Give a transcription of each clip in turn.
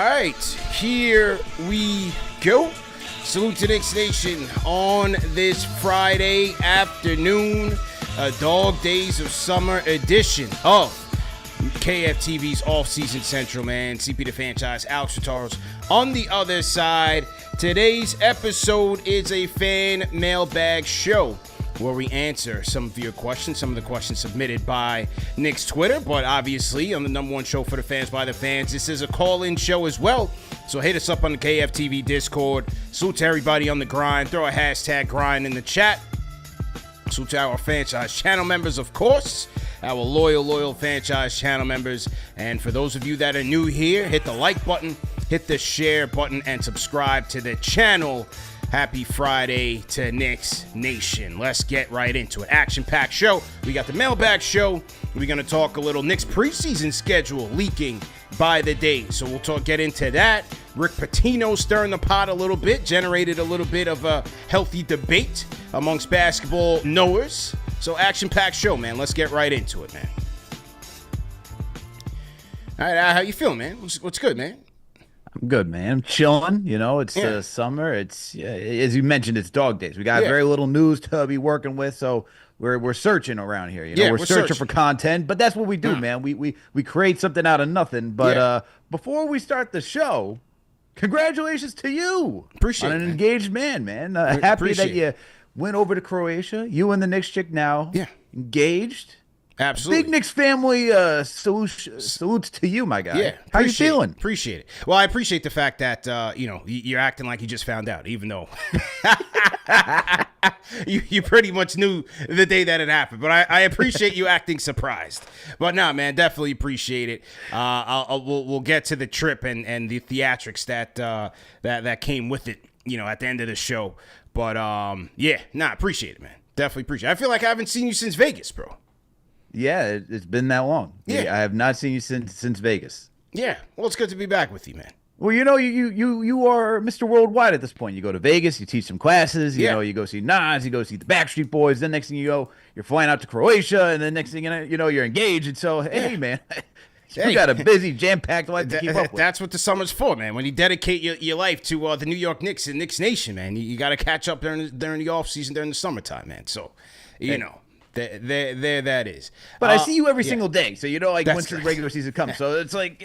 right, here we go. Salute to Knicks Nation on this Friday afternoon, a Dog Days of Summer edition of KFTV's Off-Season Central, man. CP the Franchise, Alex Charles on the other side. Today's episode is a fan mailbag show where we answer some of your questions, some of the questions submitted by Knicks Twitter, but obviously on the number one show for the fans by the fans, this is a call-in show as well. So hit us up on the KFTV Discord. Salute to everybody on the grind. Throw a hashtag grind in the chat. Salute to our franchise channel members, of course. Our loyal franchise channel members. And for those of you that are new here, hit the like button, hit the share button, and subscribe to the channel. Happy Friday to Knicks Nation. Let's get right into it. Action-packed show. We got the mailbag show. We're going to talk a little Knicks preseason schedule leaking by the day. So we'll get into that. Rick Pitino stirring the pot a little bit, generated a little bit of a healthy debate amongst basketball knowers. So action-packed show, man. Let's get right into it, man. All right, how you feeling, man? What's good, man? I'm good, man. I'm chilling. You know, it's summer. It's as you mentioned, it's dog days. We got very little news to be working with, so we're searching around here. You know, we're searching for content, but that's what we do, man. We create something out of nothing. But before we start the show, congratulations to you. Appreciate on it, an engaged man. Happy that you went over to Croatia. You and the Knicks chick now engaged. Absolutely. Big Knicks family salutes to you, my guy. Yeah. How you feeling? Appreciate it. Well, I appreciate the fact that, you're acting like you just found out, even though you pretty much knew the day that it happened. But I appreciate you acting surprised. But no, man, definitely appreciate it. We'll get to the trip and the theatrics that came with it, at the end of the show. But, appreciate it, man. Definitely appreciate it. I feel like I haven't seen you since Vegas, bro. Yeah, it's been that long. Yeah. I have not seen you since Vegas. Yeah, well, it's good to be back with you, man. Well, you are Mr. Worldwide at this point. You go to Vegas, you teach some classes, you go see Nas, you go see the Backstreet Boys. Then next thing you know, you're flying out to Croatia, and then next thing you know, you're engaged. And so, hey, man, you got a busy, jam-packed life to keep up with. That's what the summer's for, man. When you dedicate your life to the New York Knicks and Knicks Nation, man, you got to catch up during the off season, during the summertime, man. So, know. There that is. But I see you every single day, so once the regular season comes. Yeah. So it's like,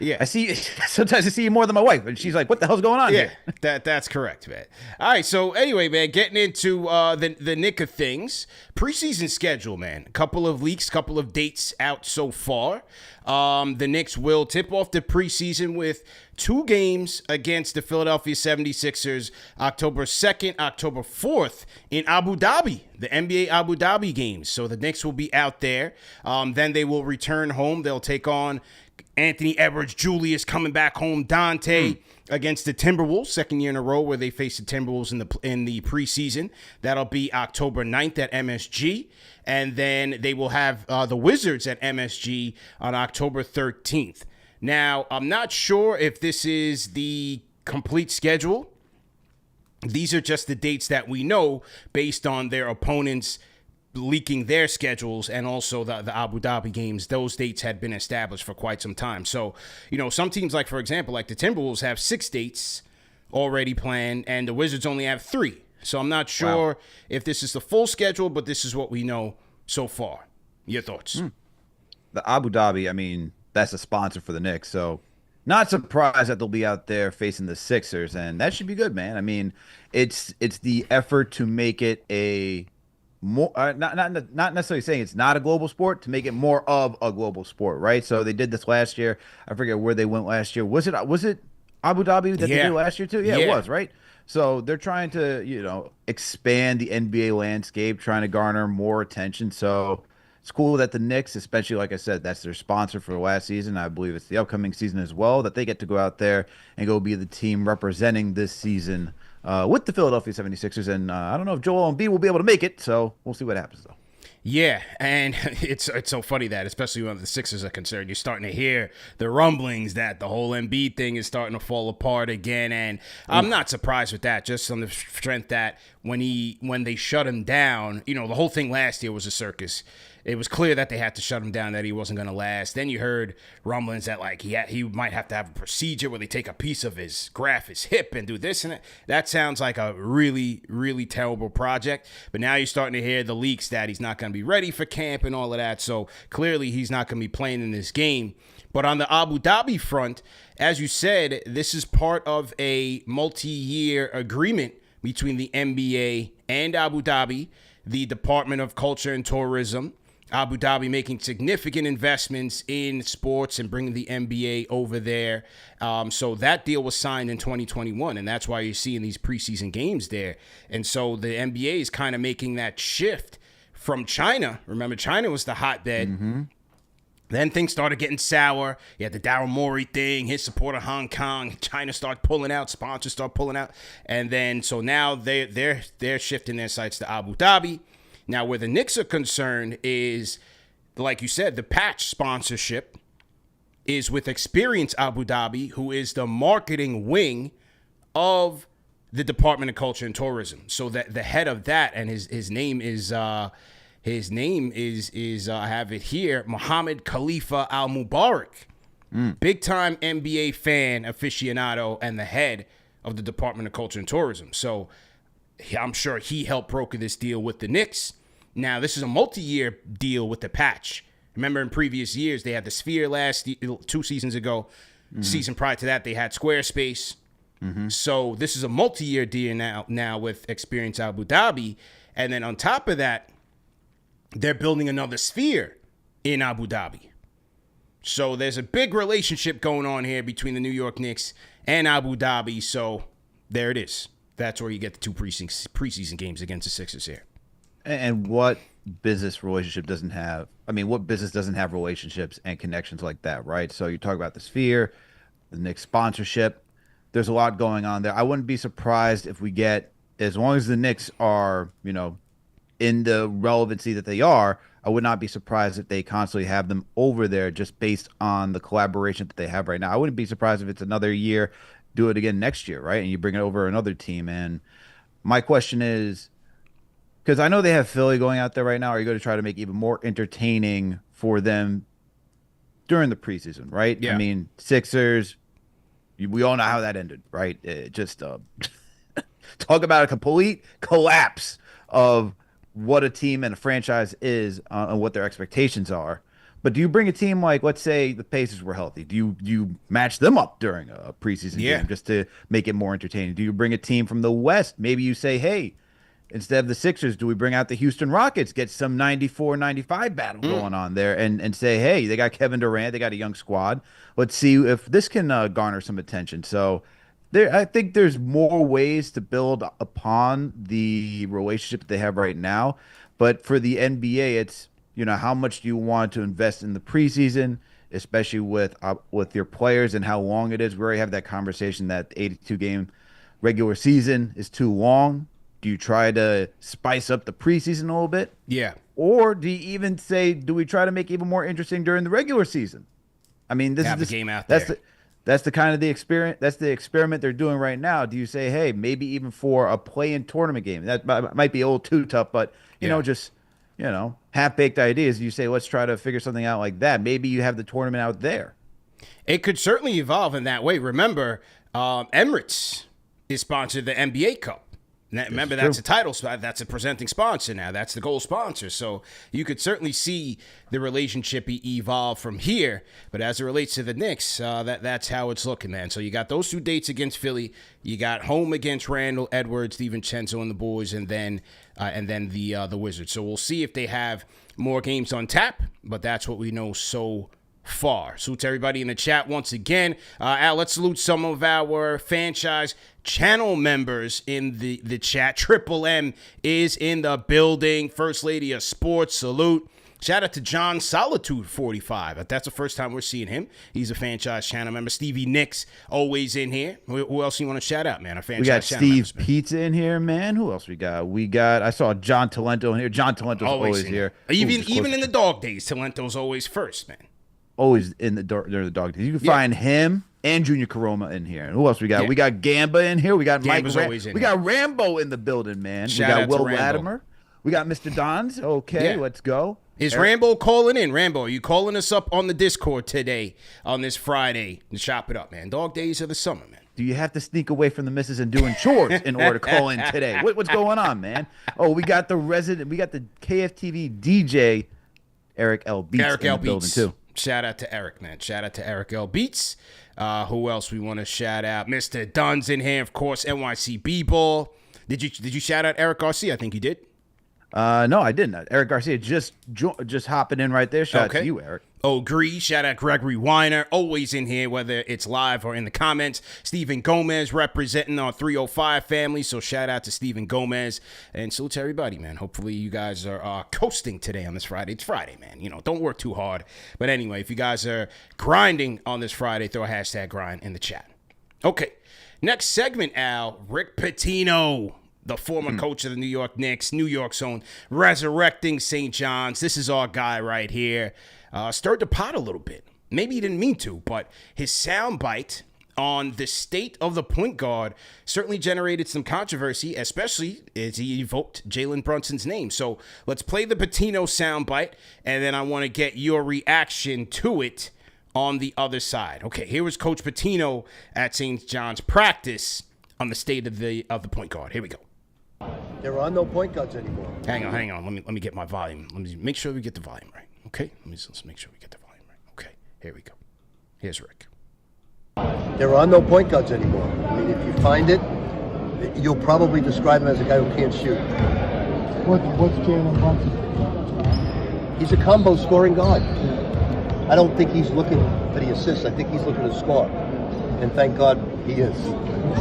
yeah. I see. Sometimes I see you more than my wife, and she's like, "What the hell's going on here?" That's correct, man. All right, so anyway, man, getting into the nick of things, preseason schedule, man. A couple of leaks, couple of dates out so far. The Knicks will tip off the preseason with 2 games against the Philadelphia 76ers, October 2nd, October 4th in Abu Dhabi, the NBA Abu Dhabi games. So the Knicks will be out there. Then they will return home. They'll take on Anthony Edwards, Julius coming back home, Dante against the Timberwolves, second year in a row where they face the Timberwolves in the preseason. That'll be October 9th at MSG. And then they will have the Wizards at MSG on October 13th. Now, I'm not sure if this is the complete schedule. These are just the dates that we know based on their opponents leaking their schedules, and also the Abu Dhabi games. Those dates had been established for quite some time. So, some teams, like, for example, like the Timberwolves have 6 dates already planned, and the Wizards only have 3. So I'm not sure if this is the full schedule, but this is what we know so far. Your thoughts? The Abu Dhabi, I mean, that's a sponsor for the Knicks, so not surprised that they'll be out there facing the Sixers, and that should be good, man. I mean, it's the effort to make it a more not necessarily saying it's not a global sport, to make it more of a global sport, right? So they did this last year. I forget where they went last year. Was it Abu Dhabi that they did last year too? Yeah, it was, right? So they're trying to, expand the NBA landscape, trying to garner more attention. So it's cool that the Knicks, especially, like I said, that's their sponsor for the last season. I believe it's the upcoming season as well, that they get to go out there and go be the team representing this season with the Philadelphia 76ers. And I don't know if Joel Embiid will be able to make it, so we'll see what happens, though. Yeah, and it's so funny that, especially when the Sixers are concerned, you're starting to hear the rumblings that the whole Embiid thing is starting to fall apart again, and I'm not surprised with that, just on the strength that when they shut him down, the whole thing last year was a circus. it was clear that they had to shut him down, that he wasn't going to last. Then you heard rumblings that like he might have to have a procedure where they take a piece of his his hip and do this and that. That sounds like a really, really terrible project. But now you're starting to hear the leaks that he's not going to be ready for camp and all of that. So clearly he's not going to be playing in this game. But on the Abu Dhabi front, as you said, this is part of a multi-year agreement between the NBA and Abu Dhabi, the Department of Culture and Tourism. Abu Dhabi making significant investments in sports and bringing the NBA over there. So that deal was signed in 2021, and that's why you're seeing these preseason games there. And so the NBA is kind of making that shift from China. Remember, China was the hotbed. Mm-hmm. Then things started getting sour. You had the Daryl Morey thing, his support of Hong Kong. China started pulling out, sponsors start pulling out. And then, so now they're shifting their sights to Abu Dhabi. Now, where the Knicks are concerned is, like you said, the patch sponsorship is with Experience Abu Dhabi, who is the marketing wing of the Department of Culture and Tourism. So that the head of that, and his name is I have it here, Mohammed Khalifa Al Mubarak, big time NBA fan aficionado and the head of the Department of Culture and Tourism. So I'm sure he helped broker this deal with the Knicks. Now, this is a multi-year deal with the patch. Remember, in previous years, they had the Sphere 2 seasons ago. Season prior to that, they had Squarespace. So this is a multi-year deal now with Experience Abu Dhabi. And then on top of that, they're building another Sphere in Abu Dhabi. So there's a big relationship going on here between the New York Knicks and Abu Dhabi. So there it is. That's where you get the 2 preseason games against the Sixers here. And what business relationship doesn't have? I mean, what business doesn't have relationships and connections like that, right? So you talk about the Sphere, the Knicks sponsorship. There's a lot going on there. I wouldn't be surprised if we get, as long as the Knicks are, in the relevancy that they are, I would not be surprised if they constantly have them over there just based on the collaboration that they have right now. I wouldn't be surprised if it's another year, do it again next year, right? And you bring it over another team. And my question is, because I know they have Philly going out there right now, are you going to try to make even more entertaining for them during the preseason, right? Yeah. I mean, Sixers, we all know how that ended, right? It just talk about a complete collapse of what a team and a franchise is and what their expectations are. But do you bring a team like, let's say the Pacers were healthy? Do you match them up during a preseason game just to make it more entertaining? Do you bring a team from the West? Maybe you say, hey, instead of the Sixers, do we bring out the Houston Rockets, get some 94-95 battle going on there and say, hey, they got Kevin Durant, they got a young squad. Let's see if this can garner some attention. So I think there's more ways to build upon the relationship that they have right now. But for the NBA, it's, how much do you want to invest in the preseason, especially with your players and how long it is. We already have that conversation that the 82-game regular season is too long. Do you try to spice up the preseason a little bit? Yeah. Or do you even say, do we try to make it even more interesting during the regular season? I mean, this is the game out there. That's the kind of the experience. That's the experiment they're doing right now. Do you say, hey, maybe even for a play-in tournament game? That might be a little too tough, but just half-baked ideas. You say, let's try to figure something out like that. Maybe you have the tournament out there. It could certainly evolve in that way. Remember, Emirates is sponsored the NBA Cup. Remember, that's a title. That's a presenting sponsor now. That's the gold sponsor. So you could certainly see the relationship evolve from here. But as it relates to the Knicks, that's how it's looking, man. So you got those 2 dates against Philly. You got home against Randall, Edwards, DiVincenzo, and the boys, and then the Wizards. So we'll see if they have more games on tap. But that's what we know so far. Salute to everybody in the chat once again. Al, let's salute some of our franchise channel members in the chat. Triple M is in the building. First Lady of Sports, salute. Shout out to John Solitude 45. That's the first time we're seeing him. He's a franchise channel member. Stevie Nicks always in here. Who else you want to shout out, man? We got Steve Pizza in here, man. Who else we got? I saw John Talento in here. John Talento's always here. Even in the dog days, Talento's always first, man. Always in the dog days. You can find him and Junior Karoma in here. And who else we got? Yeah. We got Gamba in here. We got Gamba's always in here. We got Rambo in the building, man. Shout we got out Will to Rambo. Latimer. We got Mr. Dons. Okay, let's go. Is Rambo calling in? Rambo, are you calling us up on the Discord today on this Friday? And chop it up, man. Dog days of the summer, man. Do you have to sneak away from the missus and doing chores in order to call in today? What's going on, man? Oh, we got the KFTV DJ, Eric L. Beats Eric in L. the building, Beats. too. Shout out to Eric, man. Shout out to Eric L. Beats. Who else we want to shout out? Mr. Dunn's in here, of course, NYC B-Ball. Did you shout out Eric Garcia? I think you did. No, I didn't. Eric Garcia just hopping in right there. Shout out to you, Eric. Agree. Shout out Gregory Weiner, always in here, whether it's live or in the comments. Stephen Gomez representing our 305 family, so shout out to Stephen Gomez. And salute to everybody, man. Hopefully you guys are coasting today on this Friday. It's Friday, man. Don't work too hard. But anyway, if you guys are grinding on this Friday, throw a hashtag grind in the chat. Okay, next segment, Al. Rick Pitino, the former coach of the New York Knicks, New York's own, resurrecting St. John's. This is our guy right here. Stirred the pot a little bit. Maybe he didn't mean to, but his soundbite on the state of the point guard certainly generated some controversy, especially as he evoked Jalen Brunson's name. So let's play the Pitino soundbite, and then I want to get your reaction to it on the other side. Okay, here was Coach Pitino at St. John's practice on the state of the point guard. Here we go. There are no point guards anymore. Hang on. Let me get my volume. Let me make sure we get the volume right. Okay, let's make sure we get the volume right. Okay, here we go. Here's Rick. There are no point guards anymore. I mean, if you find it, you'll probably describe him as a guy who can't shoot. What's Jalen Brunson? He's a combo scoring guard. I don't think he's looking for the assists. I think he's looking to score, and thank God he is.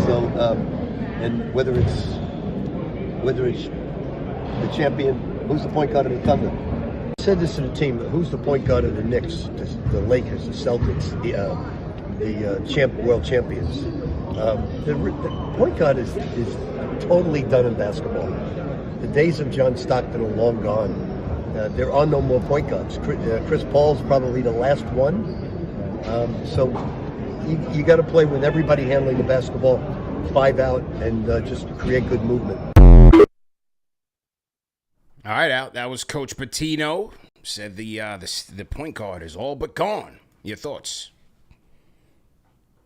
So, and whether it's the champion, who's the point guard of the Thunder? I said this to the team, who's the point guard of the Knicks, the Lakers, the Celtics, the world champions. The point guard is totally done in basketball. The days of John Stockton are long gone. There are no more point guards. Chris Paul's probably the last one. So you got to play with everybody handling the basketball, 5 out, and just create good movement. All right, Al. That was Coach Pitino. Said the point guard is all but gone. Your thoughts?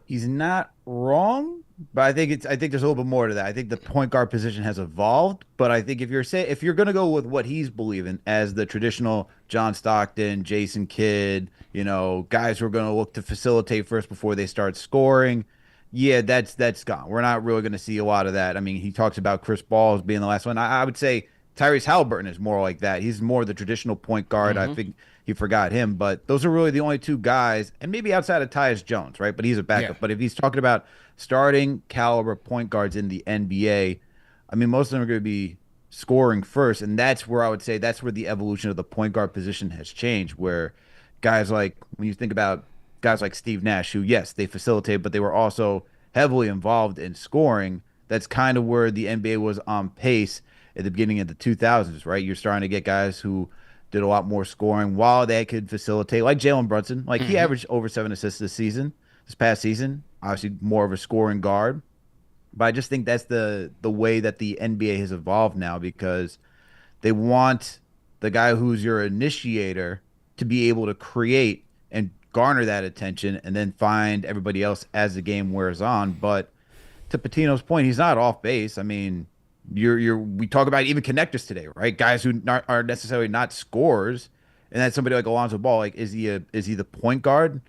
He's not wrong, but I think there's a little bit more to that. I think the point guard position has evolved, but I think if you're going to go with what he's believing as the traditional John Stockton, Jason Kidd, guys who are going to look to facilitate first before they start scoring, yeah, that's gone. We're not really going to see a lot of that. I mean, he talks about Chris Paul as being the last one. I would say Tyrese Halliburton is more like that. He's more the traditional point guard. I think he forgot him, but those are really the only two guys, and maybe outside of Tyus Jones, right? But he's a backup. Yeah. But if he's talking about starting caliber point guards in the NBA, I mean, most of them are going to be scoring first, and that's where I would say that's where the evolution of the point guard position has changed, where guys like, when you think about guys like Steve Nash, who, yes, they facilitated, but they were also heavily involved in scoring. That's kind of where the NBA was on pace at the beginning of the 2000s, right? You're starting to get guys who did a lot more scoring while they could facilitate, like Jalen Brunson. Like, he averaged over 7 assists this past season. Obviously, more of a scoring guard. But I just think that's the way that the NBA has evolved now, because they want the guy who's your initiator to be able to create and garner that attention and then find everybody else as the game wears on. But to Pitino's point, he's not off base. I mean, we talk about even connectors today, right? Guys who are necessarily not scorers, and then somebody like Alonzo Ball, like, is he the point guard?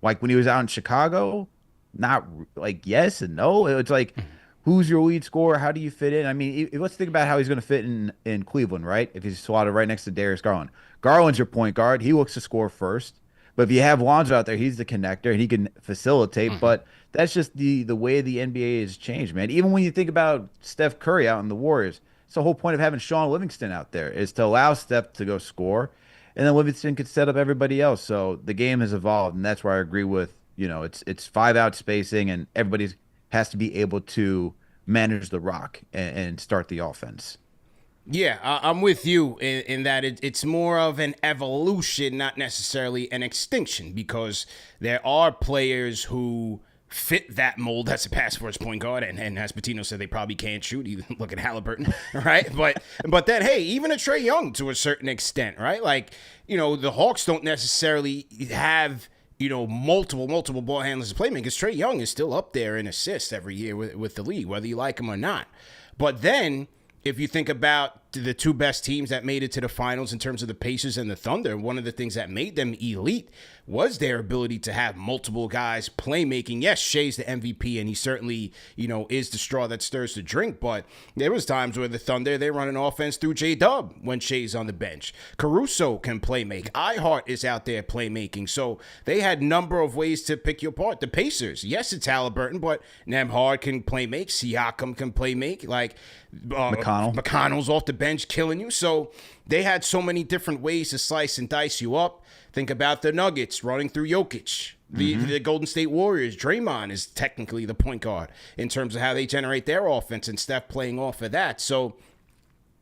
Like when he was out in Chicago, not like yes and no. It's like, who's your lead scorer? How do you fit in? I mean, let's think about how he's going to fit in Cleveland, right? If he's slotted right next to Darius Garland. Garland's your point guard. He looks to score first. But if you have Lonzo out there, he's the connector and he can facilitate. But that's just the way the NBA has changed, man. Even when you think about Steph Curry out in the Warriors, it's the whole point of having Sean Livingston out there, is to allow Steph to go score, and then Livingston could set up everybody else. So the game has evolved, and that's where I agree with, it's 5 out spacing, and everybody has to be able to manage the rock and start the offense. Yeah, I'm with you in that it's more of an evolution, not necessarily an extinction, because there are players who fit that mold as a pass first point guard, and as Pitino said, they probably can't shoot. You look at Halliburton, right? But then, hey, even a Trae Young to a certain extent, right? Like, the Hawks don't necessarily have multiple ball handlers to playmakers. Trae Young is still up there in assists every year with the league, whether you like him or not. But then, if you think about the two best teams that made it to the finals in terms of the Pacers and the Thunder, one of the things that made them elite was their ability to have multiple guys playmaking. Yes, Shea's the MVP, and he certainly, is the straw that stirs the drink. But there was times where the Thunder, they run an offense through J-Dub when Shea's on the bench. Caruso can playmake. Ihart is out there playmaking. So they had a number of ways to pick you apart. The Pacers, yes, it's Halliburton, but Nembhard can playmake. Siakam can playmake. Like McConnell's off the bench killing you. So they had so many different ways to slice and dice you up. Think about the Nuggets running through Jokic. The Golden State Warriors, Draymond is technically the point guard in terms of how they generate their offense, and Steph playing off of that. So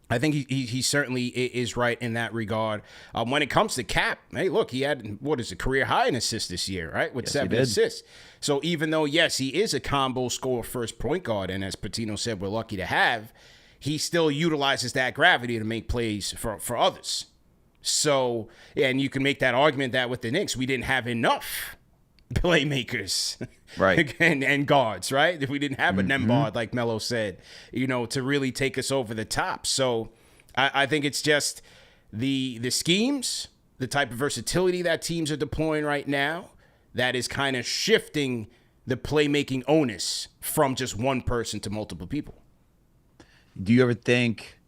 I think he certainly is right in that regard. When it comes to Cap, hey, look, he had, career high in assists this year, right? With 7 assists. So even though, yes, he is a combo scorer first point guard, and as Pitino said, we're lucky to have, he still utilizes that gravity to make plays for others. So, and you can make that argument that with the Knicks, we didn't have enough playmakers, right, and guards, right? If we didn't have a Nembhard, like Melo said, to really take us over the top. So I think it's just the schemes, the type of versatility that teams are deploying right now, that is kind of shifting the playmaking onus from just one person to multiple people. Do you ever think,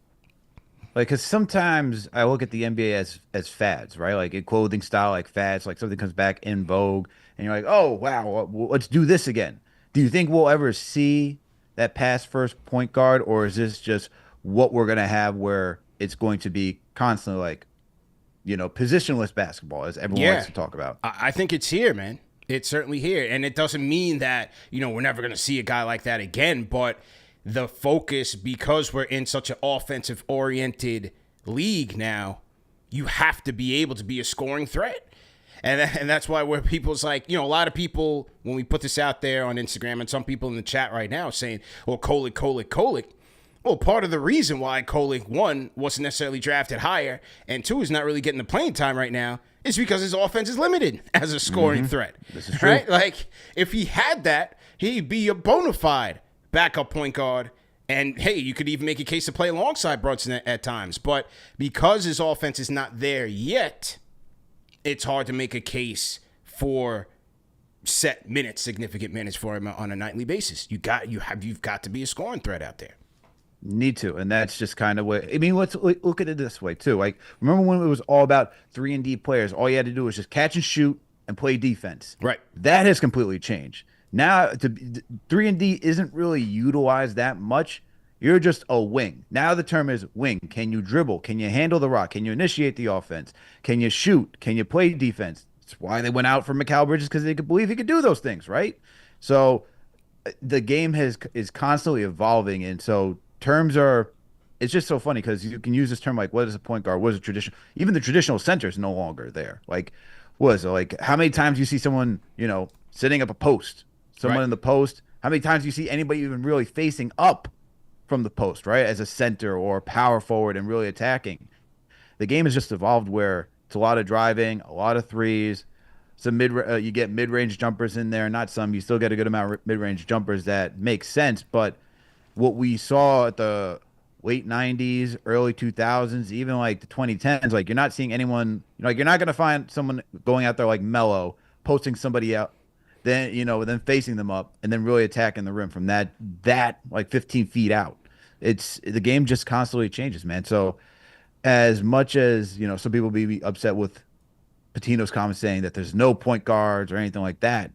like, because sometimes I look at the NBA as fads, right? Like a clothing style, like fads, like something comes back in vogue, and you're like, oh, wow, let's do this again. Do you think we'll ever see that pass first point guard, or is this just what we're going to have where it's going to be constantly like, positionless basketball, as everyone likes to talk about? I think it's here, man. It's certainly here. And it doesn't mean that, we're never going to see a guy like that again, but the focus, because we're in such an offensive-oriented league now, you have to be able to be a scoring threat. And that's why where people's like, a lot of people, when we put this out there on Instagram, and some people in the chat right now saying, well, Kolek. Well, part of the reason why Kolek, 1, wasn't necessarily drafted higher, and 2, is not really getting the playing time right now, is because his offense is limited as a scoring threat. This is true. Right? Like, if he had that, he'd be a bona fide backup point guard, and hey, you could even make a case to play alongside Brunson at times. But because his offense is not there yet, it's hard to make a case for set minutes, significant minutes for him on a nightly basis. You've got to be a scoring threat out there. Need to, and that's just kind of what I mean. Let's look at it this way too. Like, remember when it was all about 3-and-D players? All you had to do was just catch and shoot and play defense. Right. That has completely changed. Now, 3-and-D isn't really utilized that much. You're just a wing. Now the term is wing. Can you dribble? Can you handle the rock? Can you initiate the offense? Can you shoot? Can you play defense? That's why they went out for Mikal Bridges, because they could believe he could do those things, right? So the game is constantly evolving, and so terms are. It's just so funny because you can use this term like, what is a point guard? What is a traditional? Even the traditional center is no longer there. Like, what is it? Like, how many times you see someone, sitting up a post? Someone in the post. How many times do you see anybody even really facing up from the post, right, as a center or power forward and really attacking? The game has just evolved where it's a lot of driving, a lot of threes, some you get mid-range jumpers in there. Not some. You still get a good amount of mid-range jumpers that make sense. But what we saw at the late 90s, early 2000s, even like the 2010s, like, you're not seeing anyone, like, you're not going to find someone going out there like Melo posting somebody out, then then facing them up and then really attacking the rim from that like 15 feet out. It's the game just constantly changes, man. So as much as some people be upset with Pitino's comments saying that there's no point guards or anything like that,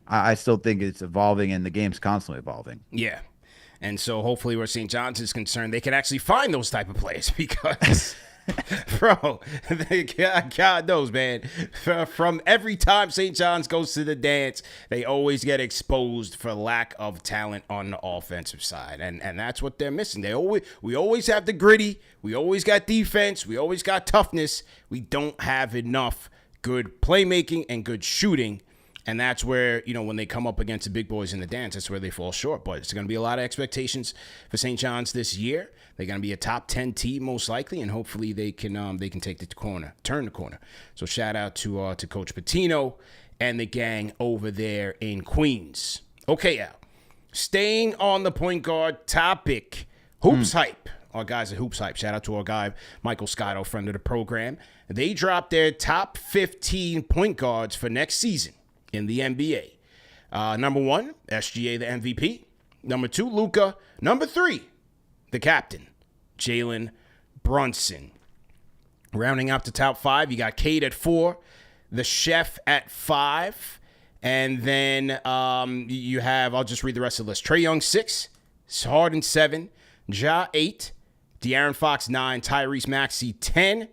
I still think it's evolving and the game's constantly evolving. Yeah. And so hopefully where St. John's is concerned, they can actually find those type of players, because bro, God knows, man, from every time St. John's goes to the dance, they always get exposed for lack of talent on the offensive side. And that's what they're missing. We always have the gritty. We always got defense. We always got toughness. We don't have enough good playmaking and good shooting And that's where, when they come up against the big boys in the dance, that's where they fall short. But it's going to be a lot of expectations for St. John's this year. They're going to be a top 10 team most likely, and hopefully they can take the corner, turn the corner. So shout out to Coach Pitino and the gang over there in Queens. Okay, Al. Staying on the point guard topic, HoopsHype. Our guys at HoopsHype. Shout out to our guy, Michael Scotto, friend of the program. They dropped their top 15 point guards for next season in the NBA. Number 1, SGA, the MVP. Number 2, Luka. Number 3, the captain, Jalen Brunson. Rounding out the top 5, you got Cade at 4, the chef at 5, and then you have, I'll just read the rest of the list. Trae Young, 6, Harden, 7, Ja, 8, De'Aaron Fox, 9, Tyrese Maxey, 10,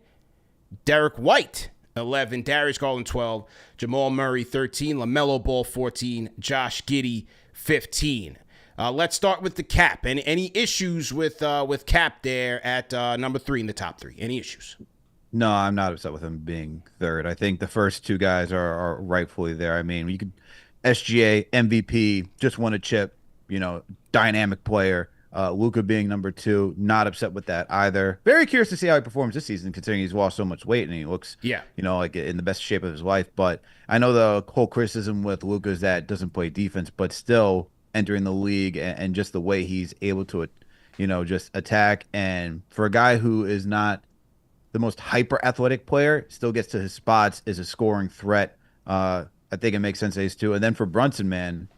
Derrick White, 11, Darius Garland, 12, Jamal Murray, 13, LaMelo Ball, 14, Josh Giddey, 15. Let's start with the cap. Any issues with Cap there at number 3 in the top 3? Any issues? No, I'm not upset with him being third. I think the first 2 guys are rightfully there. I mean, you could SGA, MVP, just won a chip, dynamic player. Luka being number 2, not upset with that either. Very curious to see how he performs this season, considering he's lost so much weight and he looks, like in the best shape of his life. But I know the whole criticism with Luka is that doesn't play defense, but still entering the league and just the way he's able to, just attack. And for a guy who is not the most hyper athletic player, still gets to his spots, is a scoring threat. I think it makes sense that he's 2. And then for Brunson, man,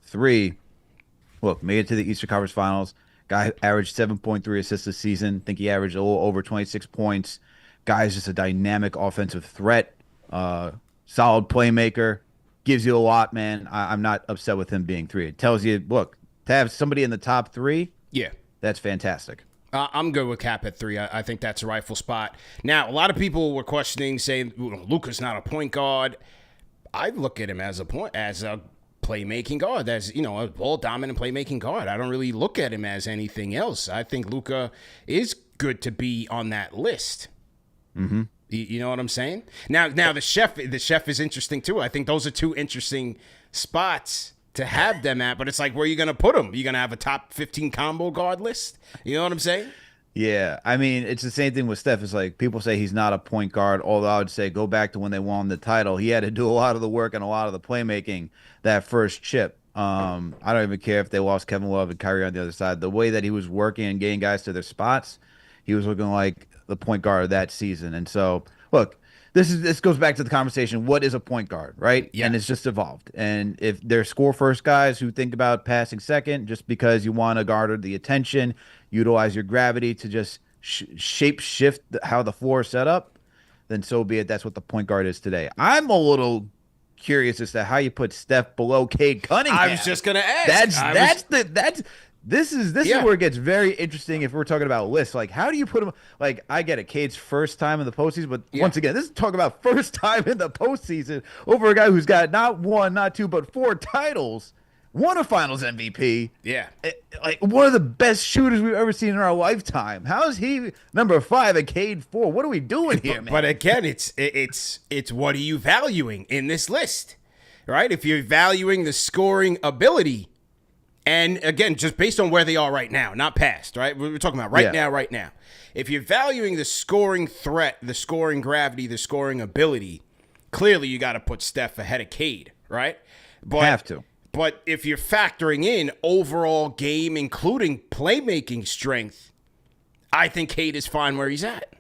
3. Look, made it to the Eastern Conference Finals. Guy averaged 7.3 assists this season. I think he averaged a little over 26 points. Guy's just a dynamic offensive threat. Solid playmaker. Gives you a lot, man. I'm not upset with him being 3. It tells you, look, to have somebody in the top 3, that's fantastic. I'm good with Cap at 3. I think that's a rightful spot. Now, a lot of people were questioning, saying Luka's not a point guard. I look at him as a playmaking guard. That's, a ball-dominant playmaking guard. I don't really look at him as anything else. I think Luka is good to be on that list. Mm-hmm. You know what I'm saying? Now the chef is interesting, too. I think those are 2 interesting spots to have them at, but it's like, where are you going to put them? You're going to have a top 15 combo guard list? You know what I'm saying? Yeah, I mean, it's the same thing with Steph. It's like people say he's not a point guard, although I would say go back to when they won the title. He had to do a lot of the work and a lot of the playmaking that first chip. I don't even care if they lost Kevin Love and Kyrie on the other side. The way that he was working and getting guys to their spots, he was looking like the point guard of that season. And so, look, this goes back to the conversation. What is a point guard, right? Yeah. And it's just evolved. And if they're score first guys who think about passing second, just because you want to garner the attention, utilize your gravity to just shape shift how the floor is set up, then so be it. That's what the point guard is today. I'm a little curious as to how you put Steph below Cade Cunningham. I was just gonna ask. This is where it gets very interesting if we're talking about lists. Like, how do you put him? Like, I get it, Cade's first time in the postseason, but once again, this is talking about first time in the postseason over a guy who's got not 1, not 2, but 4 titles, won a Finals MVP. Yeah, like one of the best shooters we've ever seen in our lifetime. How is he number 5 and Cade 4? What are we doing here, man? But again, it's what are you valuing in this list, right? If you're valuing the scoring ability. And again, just based on where they are right now, not past, right? We're talking about right now. If you're valuing the scoring threat, the scoring gravity, the scoring ability, clearly you got to put Steph ahead of Cade, right? Have to. But if you're factoring in overall game, including playmaking strength, I think Cade is fine where he's at.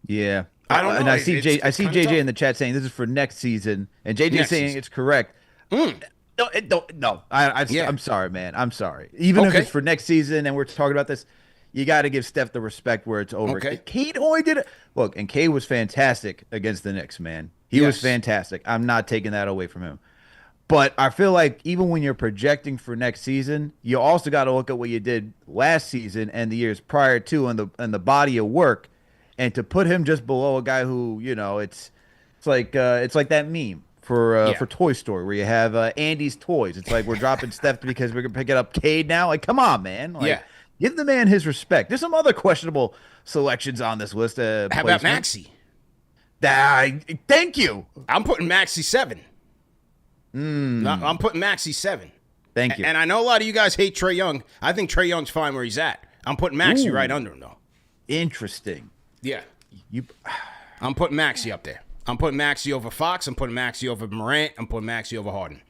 Yeah. I don't know. And I see JJ in the chat saying this is for next season, and JJ saying it's correct. No. I'm sorry, man. I'm sorry. Even if it's for next season and we're talking about this, you got to give Steph the respect where it's over. Okay. Cade only did it. Look, and Cade was fantastic against the Knicks, man. He was fantastic. I'm not taking that away from him. But I feel like even when you're projecting for next season, you also got to look at what you did last season and the years prior to and the body of work, and to put him just below a guy who, it's like that meme for Toy Story where you have Andy's toys. It's like we're dropping Steph because we're gonna pick it up Cade now. Like, come on, man. Like, give the man his respect. There's some other questionable selections on this list. How about Maxey? Thank you. I'm putting Maxey 7. I'm putting Maxey 7. Thank you. And I know a lot of you guys hate Trae Young. I think Trae Young's fine where he's at. I'm putting Maxey right under him, though. Interesting. Yeah. I'm putting Maxey up there. I'm putting Maxey over Fox. I'm putting Maxey over Morant. I'm putting Maxey over Harden.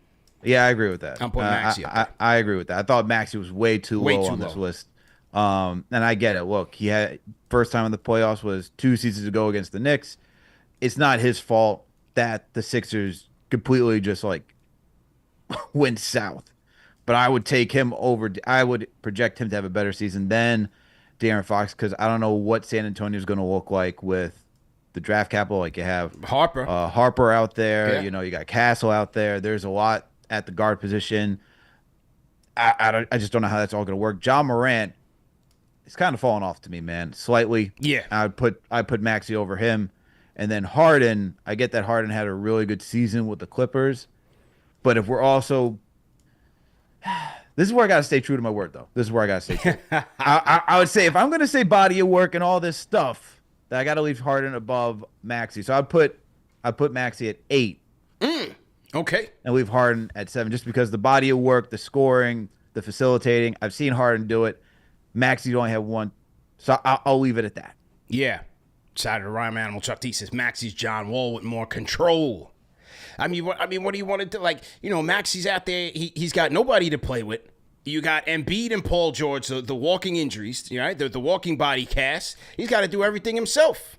Yeah, I agree with that. I'm putting Maxey up there. I agree with that. I thought Maxey was way too low on this list. And I get it. Look, he had first time in the playoffs was 2 seasons ago against the Knicks. It's not his fault that the Sixers completely just like went south. But I would take him over. I would project him to have a better season than De'Aaron Fox because I don't know what San Antonio is going to look like with the draft capital. Like you have Harper out there. Yeah. You got Castle out there. There's a lot at the guard position. I just don't know how that's all going to work. Ja Morant, he's kind of falling off to me, man. Slightly. Yeah. I put Maxey over him, and then Harden. I get that Harden had a really good season with the Clippers, but if we're also this is where I got to stay true to my word, though. This is where I got to stay true. I would say if I'm going to say body of work and all this stuff, that I got to leave Harden above Maxey. So I put Maxey at 8. Okay. And leave Harden at 7, just because the body of work, the scoring, the facilitating. I've seen Harden do it. Maxey only have 1, so I'll leave it at that. Yeah. Side of the Rhyme Animal Chuck T says Maxey's John Wall with more control. I mean, what do you want to do? Like, Maxey's out there. He's got nobody to play with. You got Embiid and Paul George, the walking injuries, right? The walking body cast. He's got to do everything himself.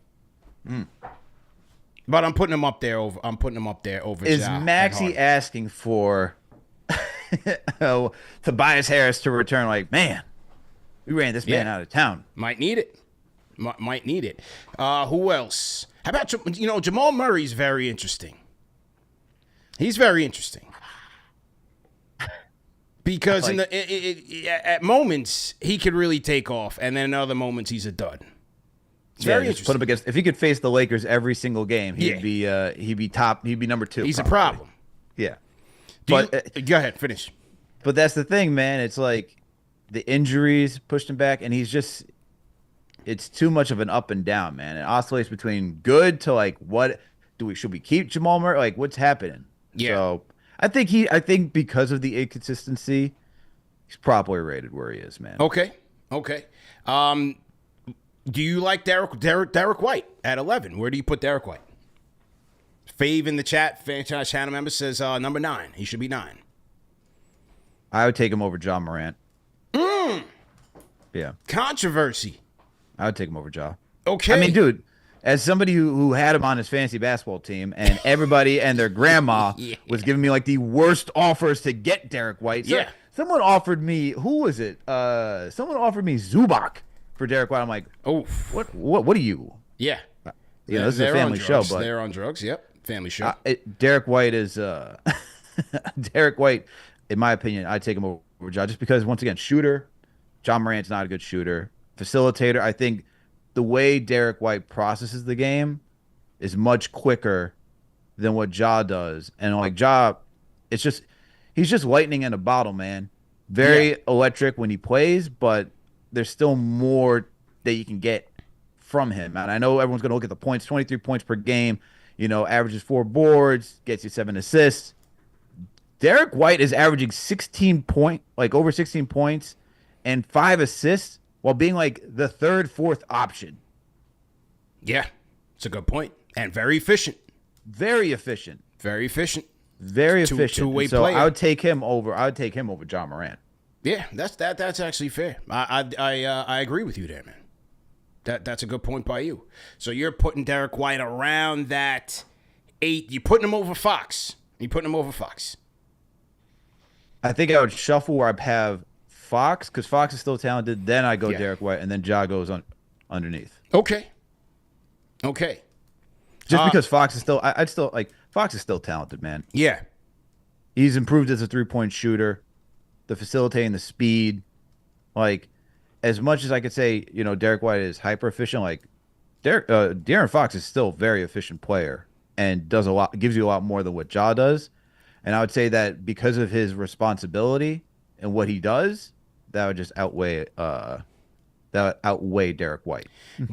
But I'm putting him up there over. Is Ja Maxey asking for Tobias Harris to return? Like, man, we ran this man out of town. Might need it. Might need it. Who else? How about Jamal Murray's very interesting. He's very interesting because at moments he could really take off, and then in other moments he's a dud. It's very interesting. Put him against. If he could face the Lakers every single game, he'd be top. He'd be number 2. He's probably. a problem. Yeah, Go ahead, finish. But that's the thing, man. It's like the injuries pushed him back, and he's just. It's too much of an up and down, man. It oscillates between good to like what should we keep Jamal Murray? Like what's happening? Yeah. So I think because of the inconsistency, he's properly rated where he is, man. Okay. Do you like Derrick White at 11? Where do you put Derrick White? Fave in the chat, franchise channel member says number 9. He should be 9. I would take him over Ja Morant. Yeah. Controversy. I would take him over Ja. Okay. I mean, dude, as somebody who had him on his fantasy basketball team, and everybody and their grandma was giving me like the worst offers to get Derrick White. So someone offered me, who was it? Someone offered me Zubac for Derrick White. I'm like, oh, what are you? Yeah. This is a family show, but they're on drugs. Yep, family show. Derrick White is Derrick White. In my opinion, I'd take him over Ja just because, once again, shooter. Ja Morant's not a good shooter. Facilitator, I think the way Derrick White processes the game is much quicker than what Ja does. And like Ja, he's just lightning in a bottle, man. Very electric when he plays, but there's still more that you can get from him. And I know everyone's going to look at the points, 23 points per game, averages 4 boards, gets you 7 assists. Derrick White is averaging over 16 points and 5 assists while being like the 3rd, 4th option. Yeah, it's a good point. And very efficient. Very efficient. Very efficient. Very efficient. Two-way so player. I would take him over Ja Morant. Yeah, that's actually fair. I agree with you there, man. That's a good point by you. So you're putting Derrick White around that 8. You're putting him over Fox. I think I would shuffle where I have Fox, because Fox is still talented. Then I go Derrick White, and then Ja goes underneath. Okay. Just because Fox is still, Fox is still talented, man. Yeah. He's improved as a 3-point shooter, the facilitating, the speed. Like, as much as I could say, Derrick White is hyper efficient. Like, De'Aaron Fox is still a very efficient player and gives you a lot more than what Ja does. And I would say that because of his responsibility and what he does, that would just outweigh that outweigh Derrick White.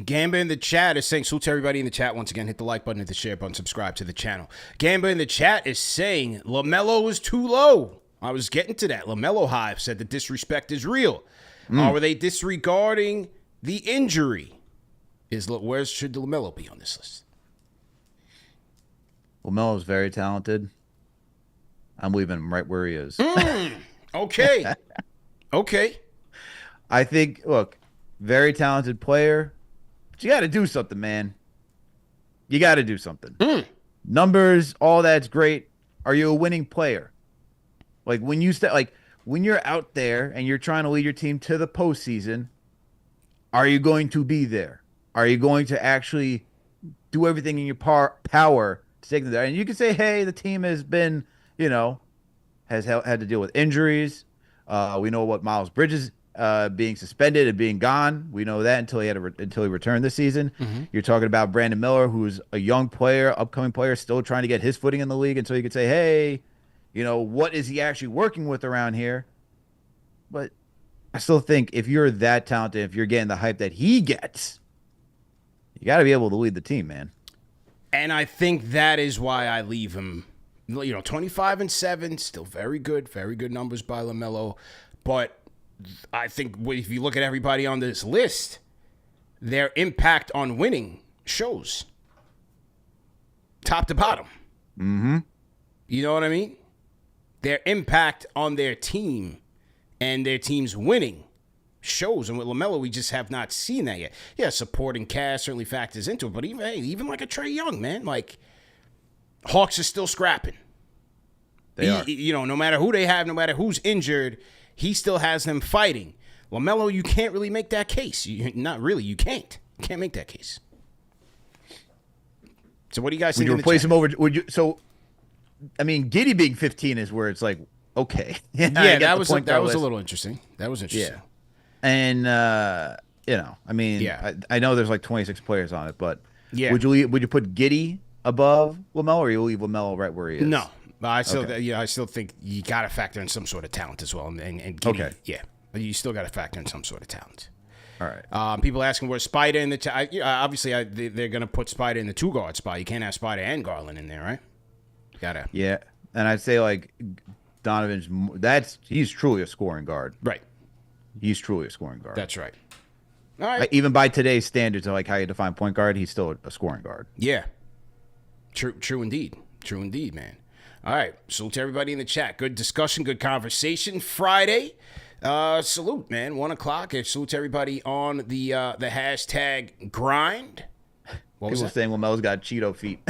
Gamba in the chat is saying, salute to everybody in the chat. Once again, hit the like button, hit the share button, subscribe to the channel. Gamba in the chat is saying, LaMelo is too low. I was getting to that. LaMelo Hive said the disrespect is real. Or were they disregarding the injury? Where should LaMelo be on this list? LaMelo is very talented. I'm leaving him right where he is. Okay. Okay. I think, look, very talented player. But you got to do something, man. You got to do something. Numbers, all that's great. Are you a winning player? Like when you're out there and you're trying to lead your team to the postseason, are you going to be there? Are you going to actually do everything in your power to take them there? And you can say, hey, the team has been, has had to deal with injuries. We know what Miles Bridges being suspended and being gone. We know that until he returned this season. You're talking about Brandon Miller, who's a young player, upcoming player, still trying to get his footing in the league until you could say, hey, what is he actually working with around here? But I still think if you're that talented, if you're getting the hype that he gets, you got to be able to lead the team, man. And I think that is why I leave him. 25-7, still very good numbers by LaMelo. But I think if you look at everybody on this list, their impact on winning shows. Top to bottom. You know what I mean? Their impact on their team and their team's winning shows. And with LaMelo, we just have not seen that yet. Yeah, supporting cast certainly factors into it. But even like a Trae Young, man, like Hawks are still scrapping. They are. No matter who they have, no matter who's injured, he still has them fighting. LaMelo, you can't really make that case. Not really. You can't. You can't make that case. So what do you guys think? Would you replace him over? Would you? So, I mean, Giddey being 15 is where it's like, okay. Yeah, that was a little interesting. That was interesting. Yeah. And I know there's like 26 players on it, but would you put Giddey above LaMelo, or you leave LaMelo right where he is? No, I still think you got to factor in some sort of talent as well. And Giddey, you still got to factor in some sort of talent. All right. People asking where Spider in the obviously they're gonna put Spider in the 2-guard spot. You can't have Spider and Garland in there, right? Gotta. Yeah, and I'd say like Donovan's. He's truly a scoring guard. Right. He's truly a scoring guard. That's right. All right. Even by today's standards of like how you define point guard, he's still a scoring guard. Yeah. True indeed. True indeed, man. All right. Salute to everybody in the chat. Good discussion, good conversation. Friday. Salute, man. 1:00. Salute to everybody on the hashtag grind. What was People that? saying LaMelo's got Cheeto feet.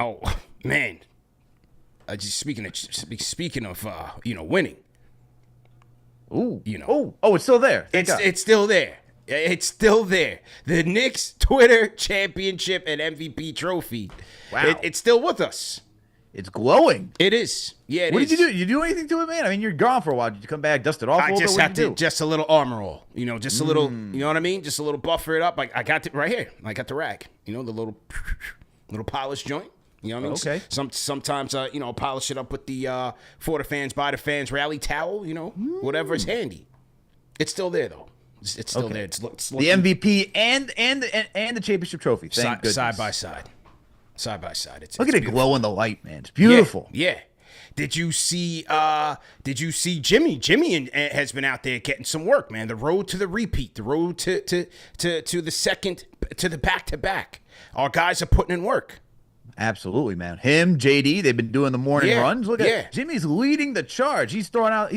Oh, man. Just speaking of winning. Ooh. It's still there. It's still there. It's still there. The Knicks Twitter championship and MVP trophy. Wow. It's still with us. It's glowing. It is. Yeah, it is. What did you do? You do anything to it, man? I mean, you're gone for a while. Did you come back, dust it off a little bit? I just had just a little armor all. Just a little, you know what I mean? Just a little buffer it up. I got it right here. I got the rag. The little polish joint. You know what I mean? Okay. Sometimes, polish it up with the for the fans, by the fans rally towel, whatever is handy. It's still there, though. It's still there. It's the MVP and the championship trophy. Thank goodness. Side by side. Side by side. Look at it glow in the light, man. It's beautiful. Yeah. Did you see Jimmy? Jimmy has been out there getting some work, man. The road to the repeat, the road to the second, to the back-to-back. Our guys are putting in work. Absolutely, man. Him, JD, they've been doing the morning runs. Look at Jimmy's leading the charge. He's throwing out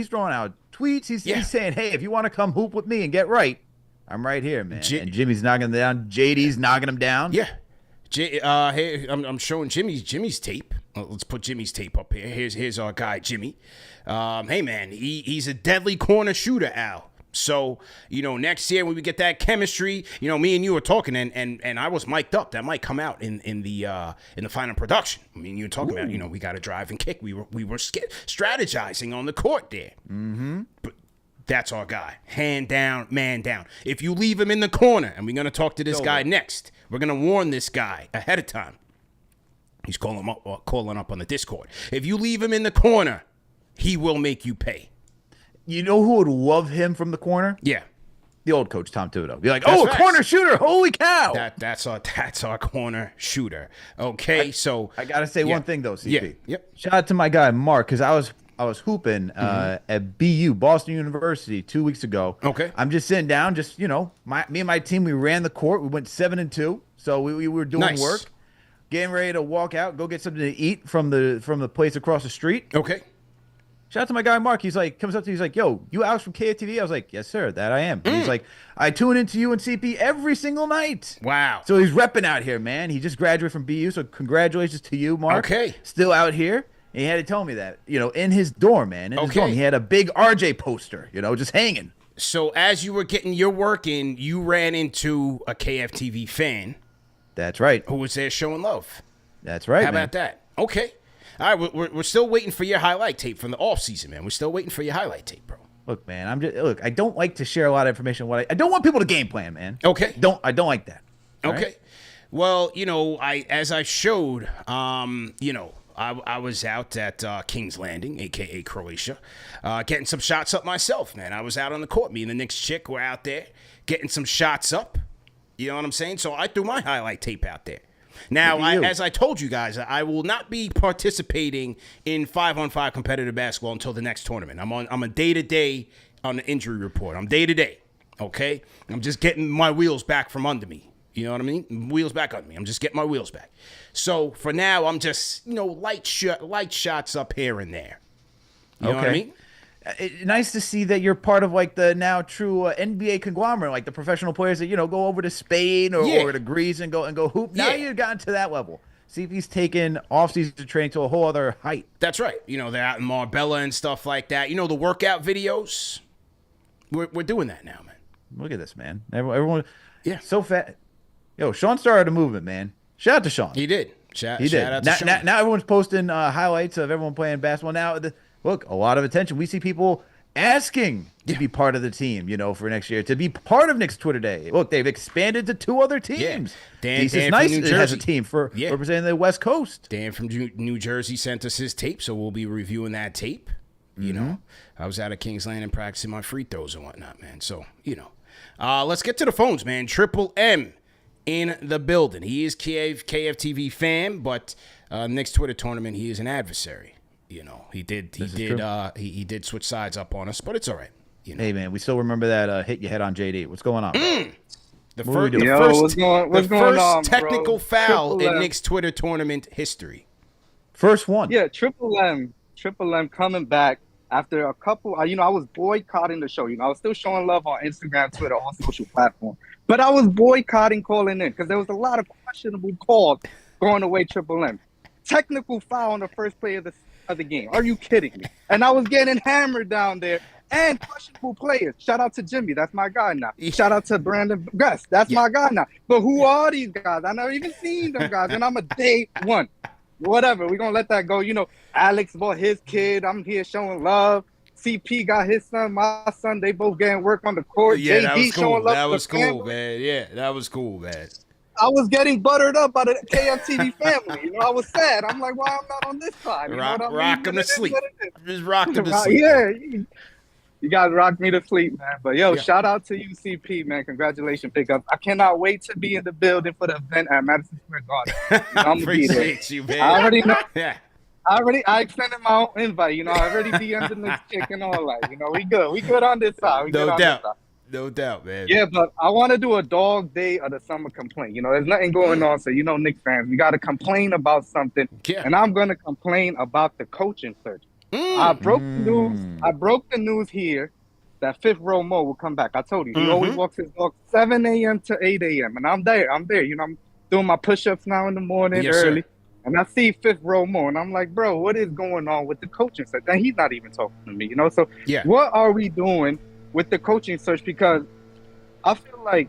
tweets. He's saying, hey, if you want to come hoop with me and get right, I'm right here, man. And Jimmy's knocking him down. JD's knocking him down. Yeah. Hey, I'm showing Jimmy's tape. Let's put Jimmy's tape up here. Here's our guy, Jimmy. Hey, man, he's a deadly corner shooter, Al. So, next year when we get that chemistry, me and you were talking, and I was mic'd up. That might come out in the final production. I mean, you were talking about, we got to drive and kick. We were strategizing on the court there. Mm-hmm. But that's our guy. Hand down, man down. If you leave him in the corner, and we're going to talk to this guy next, we're going to warn this guy ahead of time. He's calling up on the Discord. If you leave him in the corner, he will make you pay. You know who would love him from the corner? Yeah. the old coach Tom Thibodeau. Be like, That's oh, a facts. corner shooter, holy cow! That's our corner shooter. Okay, so I gotta say one thing though, CP. Yeah. Yep. Shout out to my guy Mark, because I was hooping at BU, Boston University, 2 weeks ago. Okay. I'm just sitting down, just me and my team, we ran the court. We went 7-2, so we were doing Nice. work, getting ready to walk out, go get something to eat from the place across the street. Okay. Shout out to my guy Mark. He's like, comes up to me, he's like, yo, you Alex from KFTV? I was like, yes, sir, that I am. And he's like, I tune into you and CP every single night. Wow. So he's repping out here, man. He just graduated from BU, so congratulations to you, Mark. Okay. Still out here. And he had to tell me that, in his dorm, man. In his dorm, he had a big RJ poster, just hanging. So as you were getting your work in, you ran into a KFTV fan That's right. who was there showing love. That's right, How man. about that? Okay. All right, we're still waiting for your highlight tape from the off season, man. We're still waiting for your highlight tape, bro. Look, man, I don't like to share a lot of information. I don't want people to game plan, man. Okay. I don't like that. All Okay. right? Well, as I showed, I was out at King's Landing, a.k.a. Croatia, getting some shots up myself, man. I was out on the court. Me and the Knicks chick were out there getting some shots up. You know what I'm saying? So I threw my highlight tape out there. Now, as I told you guys, I will not be participating in 5-on-5 competitive basketball until the next tournament. I'm a day-to-day on the injury report. I'm day-to-day, okay? I'm just getting my wheels back from under me. You know what I mean? Wheels back under me. I'm just getting my wheels back. So for now, I'm just, light shots up here and there. You know what I mean? Nice to see that you're part of the now true NBA conglomerate, the professional players that go over to Spain or to Greece and go hoop. Now you've gotten to that level. CP's taken off-season training to a whole other height. That's right. They're out in Marbella and stuff like that. The workout videos. We're doing that now, man. Look at this, man. Everyone, so fat. Yo, Sean started a movement, man. Shout out to Sean. He did. Shout out to now, Sean. now everyone's posting highlights of everyone playing basketball. Now, look, a lot of attention. We see people asking to be part of the team, for next year, to be part of Knicks Twitter Day. Look, they've expanded to 2 other teams. Dan Deuce is from nice. New It has a Jersey. team for representing the West Coast. Dan from New Jersey sent us his tape, so we'll be reviewing that tape. I was out at Kings Landing practicing my free throws and whatnot, man. So, let's get to the phones, man. Triple M in the building. He is KFTV fan, but next Twitter tournament, he is an adversary. He did switch sides up on us, but it's all right. Hey, man, we still remember that hit you head on JD. What's going on? The What are we first, doing? the Yo, first, what's going the first on, technical bro? foul Triple in M. Knicks Twitter tournament history. First one. Yeah, Triple M coming back after a couple. I was boycotting the show. I was still showing love on Instagram, Twitter, all social platforms, but I was boycotting calling in because there was a lot of questionable calls going away. Triple M, technical foul on the first play of the game. Are you kidding me? And I was getting hammered down there. And questionable players. Shout out to Jimmy. That's my guy now. Shout out to Brandon Gus. That's my guy now. But who are these guys? I never even seen them guys. And I'm a day one. Whatever. We're going to let that go. Alex bought his kid. I'm here showing love. CP got his son, my son. They both getting work on the court. Yeah, that was JD cool. showing love That to was the cool, family. man. Yeah, that was cool, man. I was getting buttered up by the KFTV family. I was sad. I'm like, why I'm not on this side? You know what I mean? Rock him But to it is sleep. what it is. Just rocked him to sleep. Yeah. You guys rocked me to sleep, man. But, Yeah. shout out to you, CP, man. Congratulations, pickup. I cannot wait to be in the building for the event at Madison Square Garden. I'm going to be there. Appreciate you, man. I already know. Yeah. I extended my own invite. I already DM'd the next chick and all that. We good. We good on this side. No doubt. No doubt, man. Yeah, but I want to do a dog day of the summer complaint. There's nothing going on. So, Knicks fans, we got to complain about something. Yeah. And I'm going to complain about the coaching search. I broke the news here that fifth row Mo will come back. I told you. He always walks his dog 7 a.m. to 8 a.m. And I'm there. I'm doing my push-ups now in the morning early. Sir. And I see fifth row Mo. And I'm like, bro, what is going on with the coaching search? And he's not even talking to me, So Yeah. what are we doing with the coaching search? Because I feel like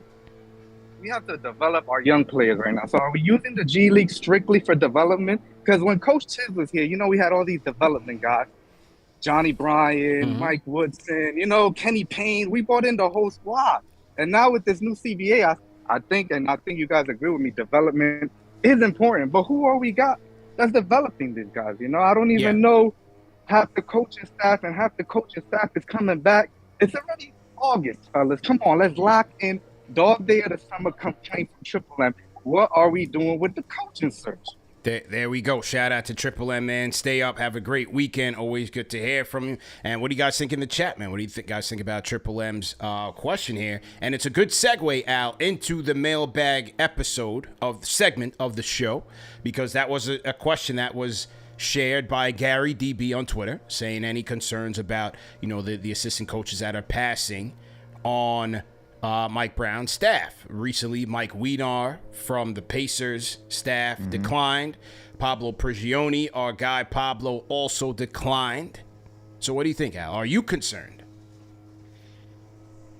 we have to develop our young players right now. So are we using the G League strictly for development? Because when Coach Tiz was here, we had all these development guys. Johnny Bryan, Mike Woodson, Kenny Payne. We brought in the whole squad. And now with this new CBA, I think you guys agree with me, development is important. But who are we got that's developing these guys? I don't even know half the coaching staff, and half the coaching staff is coming back. It's already August, fellas. Come on, let's lock in. Dog day of the summer coming from Triple M. What are we doing with the coaching search? There we go. Shout out to Triple M, man. Stay up. Have a great weekend. Always good to hear from you. And what do you guys think in the chat, man? What do you guys think about Triple M's question here? And it's a good segue, Al, into the mailbag segment of the show, because that was a question that was shared by Gary DB on Twitter, saying any concerns about, the assistant coaches that are passing on Mike Brown's staff. Recently, Mike Weedar from the Pacers staff declined. Pablo Prigioni, our guy Pablo, also declined. So what do you think, Al? Are you concerned?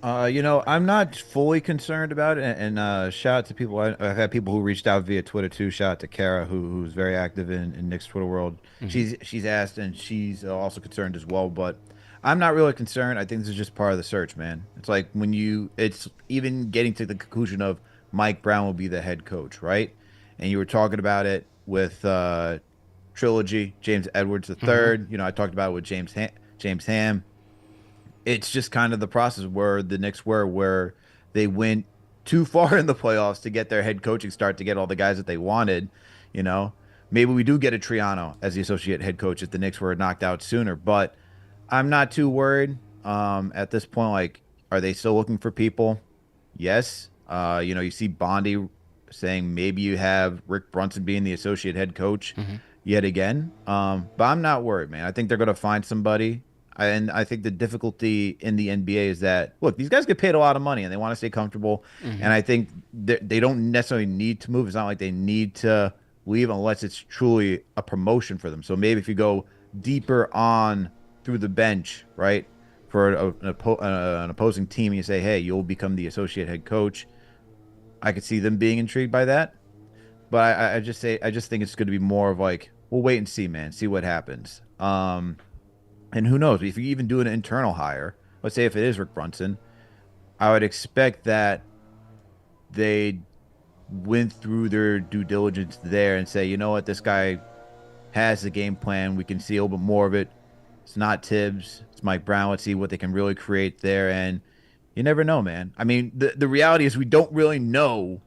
I'm not fully concerned about it. And shout out to people. I've had people who reached out via Twitter too. Shout out to Kara, who's very active in Knicks Twitter world. She's asked, and she's also concerned as well. But I'm not really concerned. I think this is just part of the search, man. It's like it's even getting to the conclusion of Mike Brown will be the head coach, right? And you were talking about it with Trilogy, James Edwards III. I talked about it with James Ham. It's just kind of the process where the Knicks were, where they went too far in the playoffs to get their head coaching start, to get all the guys that they wanted. Maybe we do get a Triano as the associate head coach if the Knicks were knocked out sooner, but I'm not too worried at this point. Like, are they still looking for people? Yes. You see Bondi saying maybe you have Rick Brunson being the associate head coach yet again. But I'm not worried, man. I think they're going to find somebody. And I think the difficulty in the NBA is that, look, these guys get paid a lot of money and they want to stay comfortable. And I think they don't necessarily need to move. It's not like they need to leave unless it's truly a promotion for them. So maybe if you go deeper on through the bench, right, for an opposing team, and you say, hey, you'll become the associate head coach, I could see them being intrigued by that. But I just think it's going to be more of like, we'll wait and see, man, see what happens. And who knows, if you even do an internal hire, let's say if it is Rick Brunson, I would expect that they went through their due diligence there and say, you know what, this guy has the game plan. We can see a little bit more of it. It's not Tibbs. It's Mike Brown. Let's see what they can really create there. And you never know, man. I mean, the reality is we don't really know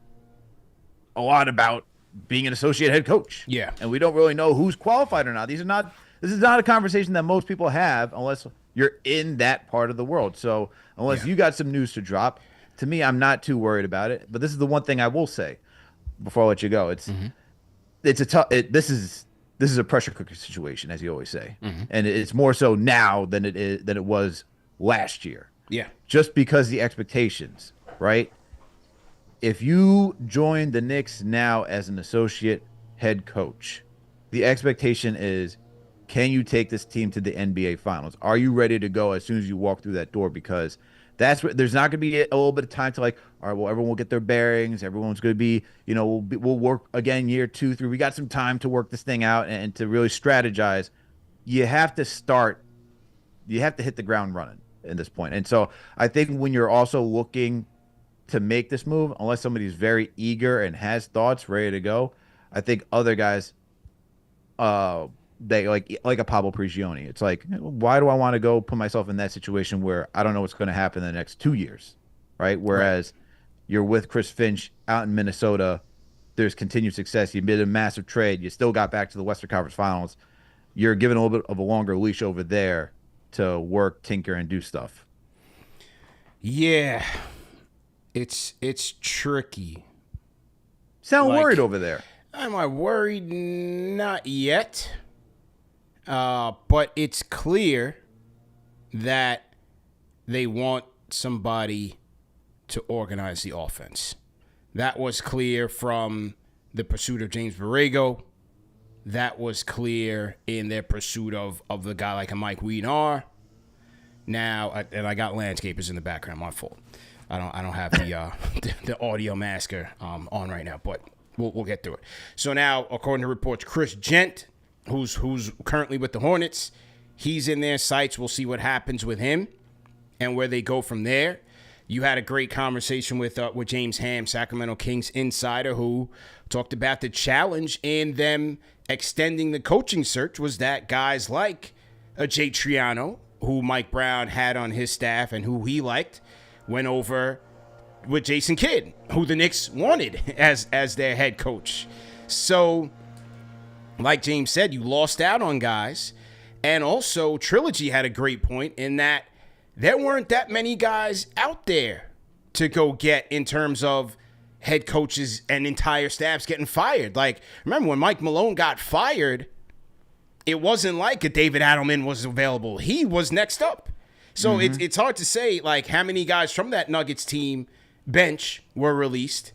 a lot about being an associate head coach. Yeah. And we don't really know who's qualified or not. This is not a conversation that most people have unless you're in that part of the world. So unless you got some news to drop, to me, I'm not too worried about it. But this is the one thing I will say before I let you go. This is a pressure cooker situation, as you always say. And it's more so now than it was last year. Yeah. Just because the expectations, right? If you join the Knicks now as an associate head coach, the expectation is, can you take this team to the NBA Finals? Are you ready to go as soon as you walk through that door? Because there's not going to be a little bit of time to like, all right, well, everyone will get their bearings. Everyone's going to be, we'll work again year 2, 3. We got some time to work this thing out and to really strategize. You have to hit the ground running at this point. And so I think when you're also looking to make this move, unless somebody's very eager and has thoughts ready to go, I think other guys, they like a Pablo Prigioni. It's like, why do I want to go put myself in that situation where I don't know what's going to happen in the next 2 years, right? Whereas you're with Chris Finch out in Minnesota, there's continued success. You made a massive trade. You still got back to the Western Conference Finals. You're given a little bit of a longer leash over there to work, tinker, and do stuff. Yeah, it's tricky. Sound worried over there? Am I worried? Not yet. But it's clear that they want somebody to organize the offense. That was clear from the pursuit of James Borrego. That was clear in their pursuit of the guy like a Mike Weedar. Now, and I got landscapers in the background. My fault. I don't have the audio masker on right now, but we'll get through it. So now, according to reports, Chris Gent, who's currently with the Hornets, he's in their sights. We'll see what happens with him and where they go from there. You had a great conversation with James Ham, Sacramento Kings insider, who talked about the challenge in them extending the coaching search was that guys like Jay Triano who Mike Brown had on his staff and who he liked, went over with Jason Kidd, who the Knicks wanted as their head coach. So, like James said, you lost out on guys. And also, Trilogy had a great point in that there weren't that many guys out there to go get in terms of head coaches and entire staffs getting fired. Like, remember when Mike Malone got fired, it wasn't like a David Adelman was available. He was next up. So it's hard to say, like, how many guys from that Nuggets team bench were released.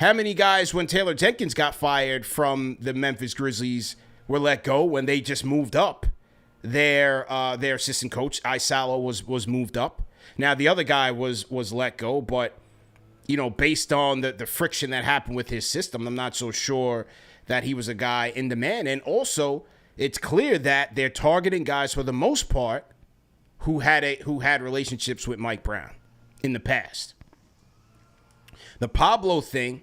How many guys, when Taylor Jenkins got fired from the Memphis Grizzlies, were let go when they just moved up? Their assistant coach, Isalo, was moved up. Now, the other guy was let go, but, you know, based on the friction that happened with his system, I'm not so sure that he was a guy in demand. And also, it's clear that they're targeting guys for the most part who had relationships with Mike Brown in the past. The Pablo thing,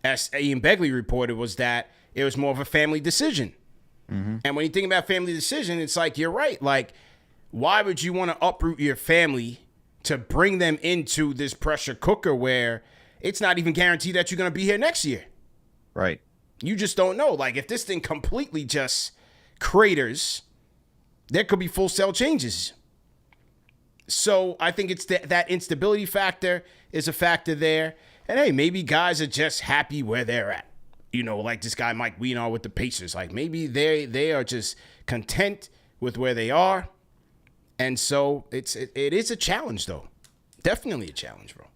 as Ian Begley reported, was that it was more of a family decision. And when you think about family decision, it's like, you're right. Like, why would you want to uproot your family to bring them into this pressure cooker where it's not even guaranteed that you're going to be here next year? Right. You just don't know. Like, if this thing completely just craters, there could be full cell changes. So I think it's that instability factor is a factor there. And, hey, maybe guys are just happy where they're at. You know, like this guy Mike Wienar with the Pacers. Like, maybe they are just content with where they are. And so it is a challenge, though. Definitely a challenge, bro.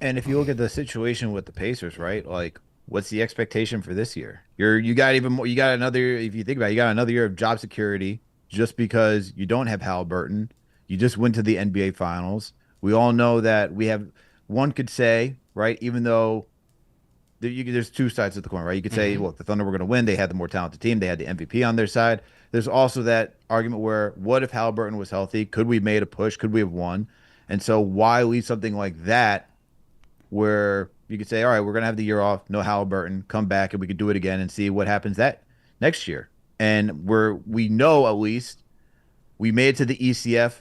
And if you look at the situation with the Pacers, right? Like, what's the expectation for this year? You got even more. You got another. If you think about it, you got another year of job security just because you don't have Halliburton. You just went to the NBA Finals. We all know that we have. One could say, right, even though there's two sides of the coin, right? You could say, well, the Thunder were going to win. They had the more talented team. They had the MVP on their side. There's also that argument where, what if Halliburton was healthy? Could we have made a push? Could we have won? And so why leave something like that where you could say, all right, we're going to have the year off, no Halliburton, come back, and we could do it again and see what happens that next year. And we know at least we made it to the ECF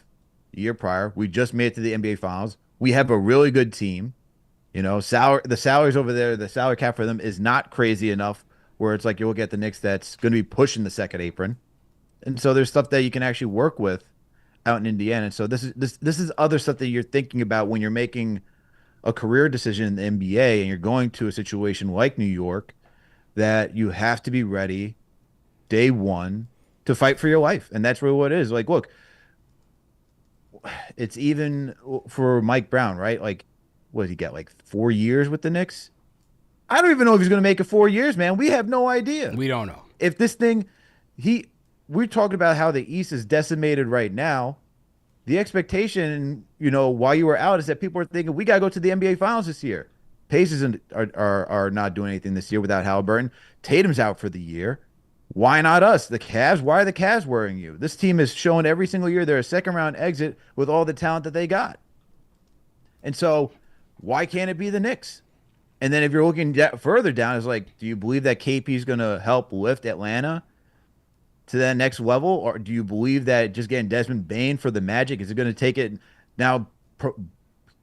the year prior. We just made it to the NBA Finals. We have a really good team. You know, the salaries over there, the salary cap for them is not crazy enough where it's like you look at the Knicks that's going to be pushing the second apron. And so there's stuff that you can actually work with out in Indiana. And so this is other stuff that you're thinking about when you're making a career decision in the NBA and you're going to a situation like New York, that you have to be ready day one to fight for your life. And that's really what it is. Like, look, it's even for Mike Brown, right? Like, what did he get, like 4 years with the Knicks? I don't even know if he's going to make it 4 years, man. We have no idea. We don't know. If this thing, we're talking about how the East is decimated right now. The expectation, you know, while you were out is that people are thinking, we got to go to the NBA Finals this year. Pacers are not doing anything this year without Halliburton. Tatum's out for the year. Why not us? The Cavs? Why are the Cavs worrying you? This team is showing every single year they're a second-round exit with all the talent that they got. And so why can't it be the Knicks? And then if you're looking further down, it's like, do you believe that KP is going to help lift Atlanta to that next level? Or do you believe that just getting Desmond Bane for the Magic, is it going to take it now,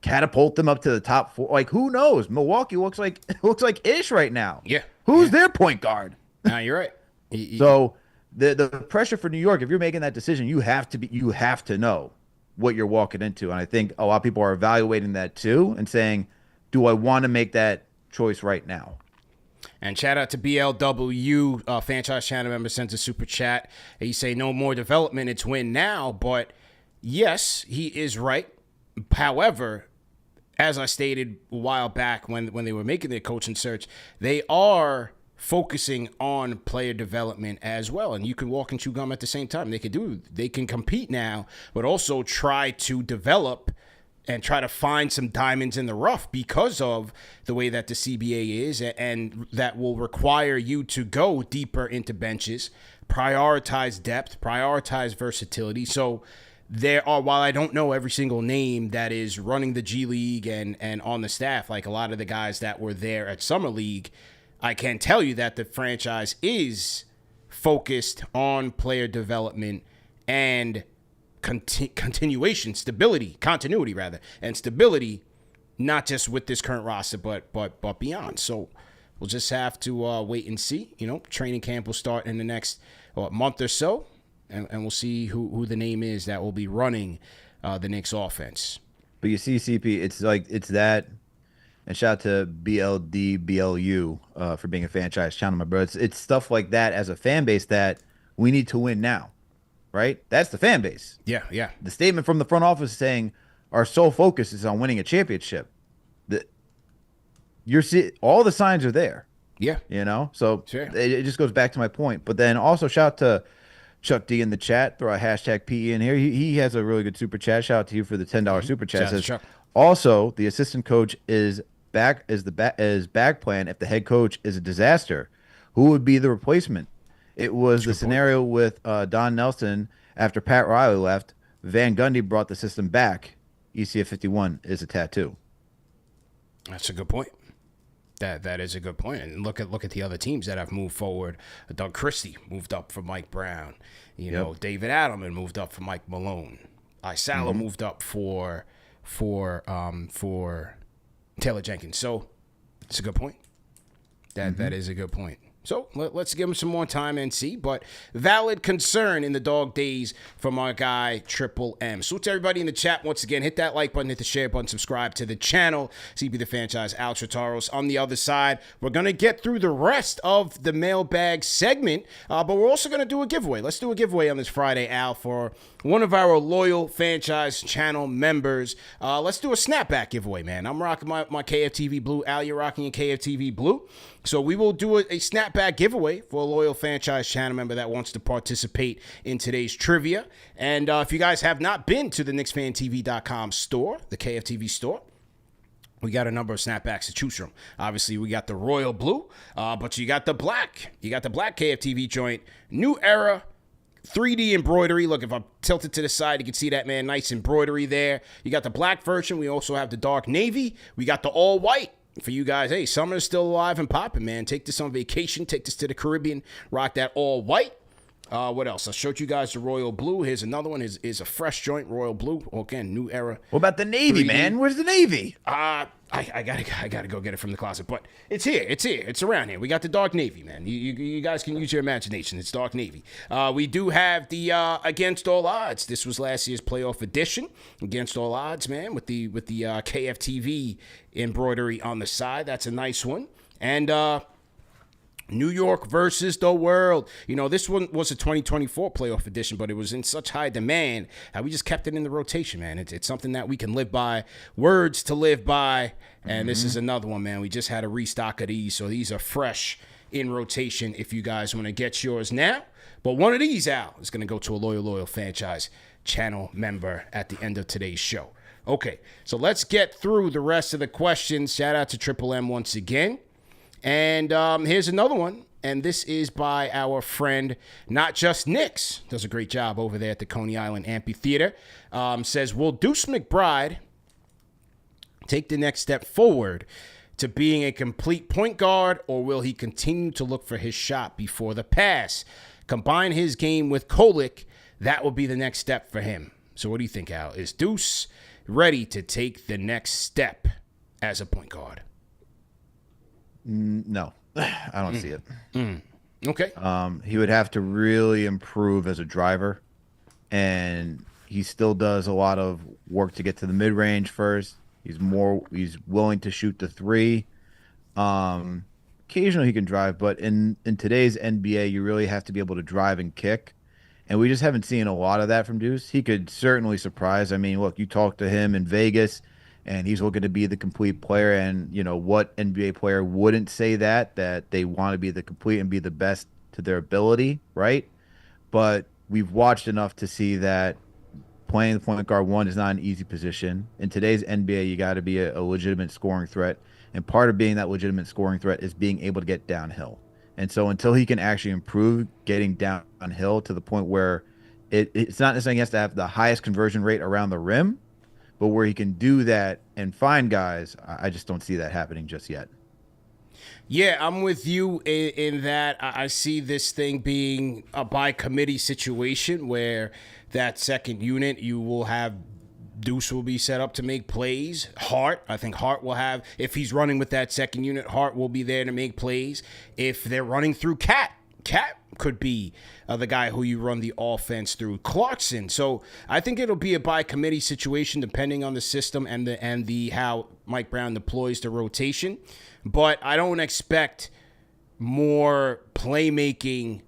catapult them up to the top four? Like, who knows? Milwaukee looks like ish right now. Yeah. Who's their point guard? No, you're right. So the pressure for New York, if you're making that decision, you have to know what you're walking into. And I think a lot of people are evaluating that too and saying, do I want to make that choice right now? And shout out to BLW, franchise channel member, sent a super chat. He say no more development, it's win now. But yes, he is right. However, as I stated a while back when they were making their coaching search, they are focusing on player development as well. And you can walk and chew gum at the same time. They can compete now, but also try to develop and try to find some diamonds in the rough because of the way that the CBA is, and that will require you to go deeper into benches, prioritize depth, prioritize versatility. So there are, while I don't know every single name that is running the G League and on the staff, like a lot of the guys that were there at Summer League, I can tell you that the franchise is focused on player development and continuity rather, and stability, not just with this current roster, but beyond. So we'll just have to wait and see. Training camp will start in the next month or so, and we'll see who the name is that will be running the Knicks offense. But you see, CP, it's that. And shout out to BLU for being a franchise channel, my bro. It's stuff like that as a fan base that we need to win now, right? That's the fan base. Yeah. The statement from the front office saying our sole focus is on winning a championship. All the signs are there. Yeah. So sure. It just goes back to my point. But then also shout out to Chuck D in the chat. Throw a hashtag PE in here. He has a really good super chat. Shout out to you for the $10 super chat. Says, also, the assistant coach is back bag plan if the head coach is a disaster. Who would be the replacement? It was the scenario with Don Nelson after Pat Riley left. Van Gundy brought the system back. ECF 51 is a tattoo. That's a good point. That is a good point. And look at the other teams that have moved forward. Doug Christie moved up for Mike Brown. David Adelman moved up for Mike Malone. Isala moved up for Taylor Jenkins. So it's a good point. That is a good point. So let's give him some more time and see. But valid concern in the dog days from our guy, Triple M. Salute to everybody in the chat. Once again, hit that like button, hit the share button, subscribe to the channel. CP the Franchise, Alex Rotaros. On the other side, we're going to get through the rest of the mailbag segment, but we're also going to do a giveaway. Let's do a giveaway on this Friday, Al, for one of our loyal franchise channel members. Let's do a snapback giveaway, man. I'm rocking my KFTV blue. Al, you're rocking your KFTV blue. So we will do a snapback giveaway for a loyal franchise channel member that wants to participate in today's trivia. And if you guys have not been to the KnicksFanTV.com store, the KFTV store, we got a number of snapbacks to choose from. Obviously, we got the royal blue, but you got the black. You got the black KFTV joint. New era 3D embroidery. Look, if I'm tilted to the side, you can see that, man. Nice embroidery there. You got the black version. We also have the dark navy. We got the all white. For you guys, hey, summer is still alive and popping, man. Take this on vacation. Take this to the Caribbean. Rock that all white. What else? I showed you guys the royal blue. Here's another one. Is a fresh joint, royal blue. Again, new era. What about the navy, 3D. Man? Where's the navy? I gotta go get it from the closet, but it's here. It's around here. We got the dark navy, man. You guys can use your imagination. It's dark navy. We do have the Against All Odds. This was last year's playoff edition. Against All Odds, man, with the KFTV embroidery on the side. That's a nice one. And New York versus the world. This one was a 2024 playoff edition, but it was in such high demand that we just kept it in the rotation, man. It's something that we can live by, words to live by, and this is another one, man. We just had a restock of these, so these are fresh in rotation if you guys want to get yours now. But one of these out is going to go to a loyal franchise channel member at the end of today's show. Okay, so let's get through the rest of the questions. Shout out to Triple M once again. And here's another one, and this is by our friend, Not Just Knicks. Does a great job over there at the Coney Island Amphitheater. Says, will Deuce McBride take the next step forward to being a complete point guard, or will he continue to look for his shot before the pass? Combine his game with Kolek, that will be the next step for him. So what do you think, Al? Is Deuce ready to take the next step as a point guard? No, I don't see it. Okay. He would have to really improve as a driver, and he still does a lot of work to get to the mid-range first. He's willing to shoot the three. Occasionally he can drive, but in today's NBA, you really have to be able to drive and kick, and we just haven't seen a lot of that from Deuce. He could certainly surprise. I mean, look, you talk to him in Vegas, and he's looking to be the complete player. And, what NBA player wouldn't say that they want to be the complete and be the best to their ability, right? But we've watched enough to see that playing the point guard one is not an easy position. In today's NBA, you got to be a legitimate scoring threat. And part of being that legitimate scoring threat is being able to get downhill. And so until he can actually improve getting downhill to the point where it's not necessarily he has to have the highest conversion rate around the rim, but where he can do that and find guys, I just don't see that happening just yet. Yeah, I'm with you in that I see this thing being a by committee situation where that second unit. You will have Deuce will be set up to make plays. I think Hart will have, if he's running with that second unit, Hart will be there to make plays. If they're running through Cat could be the guy who you run the offense through. Clarkson. So I think it'll be a by committee situation depending on the system and the how Mike Brown deploys the rotation. But I don't expect more playmaking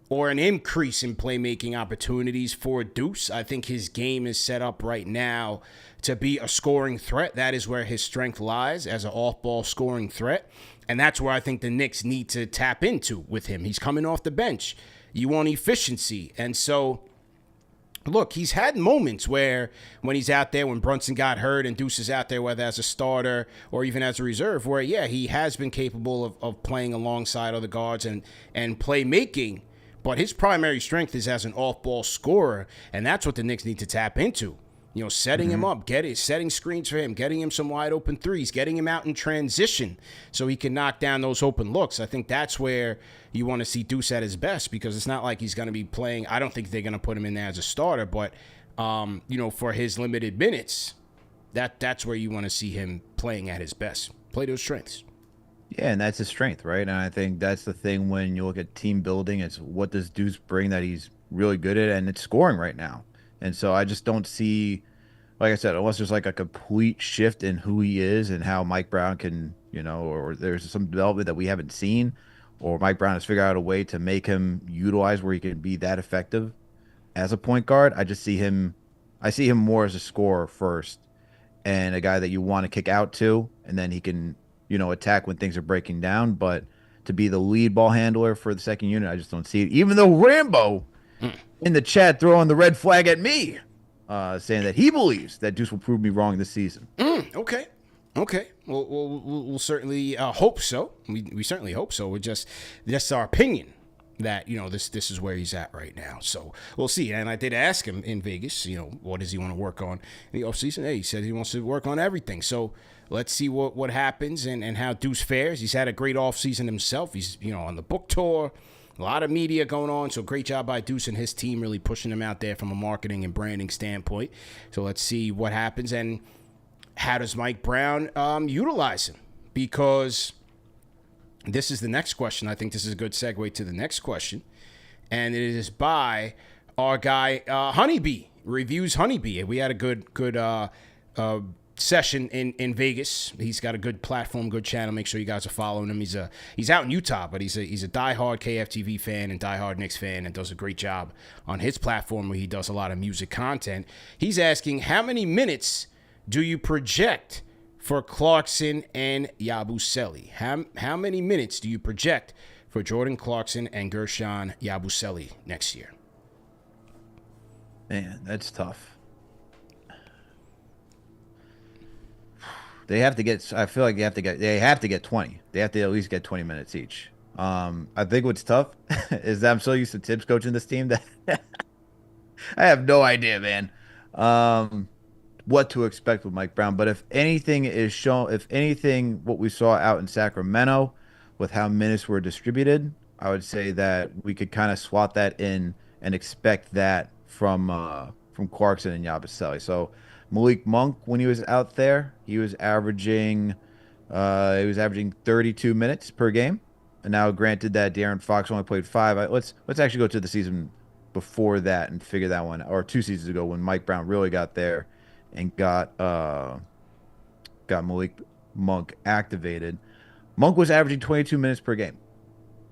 or an increase in playmaking opportunities for Deuce. I think his game is set up right now to be a scoring threat. That is where his strength lies, as an off-ball scoring threat. And that's where I think the Knicks need to tap into with him. He's coming off the bench. You want efficiency. And so, look, he's had moments where when he's out there, when Brunson got hurt and Deuce is out there, whether as a starter or even as a reserve, where, yeah, he has been capable of playing alongside other guards and playmaking. But his primary strength is as an off-ball scorer, and that's what the Knicks need to tap into. You know, setting him up, setting screens for him, getting him some wide-open threes, getting him out in transition so he can knock down those open looks. I think that's where you want to see Deuce at his best, because it's not like he's going to be playing. I don't think they're going to put him in there as a starter, but, you know, for his limited minutes, that's where you want to see him playing at his best. Play those strengths. Yeah, and that's his strength, right? And I think that's the thing when you look at team building, it's what does Deuce bring that he's really good at, and it's scoring right now. And so I just don't see, like I said, unless there's like a complete shift in who he is and how Mike Brown can, you know, or there's some development that we haven't seen, or Mike Brown has figured out a way to make him utilize where he can be that effective as a point guard. I see him more as a scorer first, and a guy that you want to kick out to, and then he can, you know, attack when things are breaking down. But to be the lead ball handler for the second unit, I just don't see it. Even though Rambo in the chat throwing the red flag at me, saying that he believes that Deuce will prove me wrong this season. Okay. We'll certainly hope so. We certainly hope so. That's our opinion that, you know, this is where he's at right now. So we'll see. And I did ask him in Vegas, you know, what does he want to work on in the offseason? Hey, he said he wants to work on everything. So let's see what happens and how Deuce fares. He's had a great offseason himself. He's, you know, on the book tour, a lot of media going on. So great job by Deuce and his team really pushing him out there from a marketing and branding standpoint. So let's see what happens. And how does Mike Brown utilize him? Because this is the next question. I think this is a good segue to the next question. And it is by our guy, Honeybee. Reviews Honeybee. We had a good session in Vegas. He's got a good platform, good channel. Make sure you guys are following him. He's out in Utah, but he's a diehard KFTV fan and diehard Knicks fan, and does a great job on his platform where he does a lot of music content. He's asking, how many minutes do you project for Clarkson and Yabusele? How many minutes do you project for Jordan Clarkson and Gershon Yabusele next year? Man, that's tough. They have to get. I feel like they have to get 20. They have to at least get 20 minutes each. I think what's tough is that I'm so used to Tibbs coaching this team that I have no idea, man, what to expect with Mike Brown. But if anything is shown, what we saw out in Sacramento with how minutes were distributed, I would say that we could kind of swap that in and expect that from Clarkson and Yabusele. So Malik Monk, when he was out there, he was averaging 32 minutes per game. And now, granted that De'Aaron Fox only played 5, let's actually go to the season before that and figure that one, or 2 seasons ago when Mike Brown really got there and got Malik Monk activated. Monk was averaging 22 minutes per game.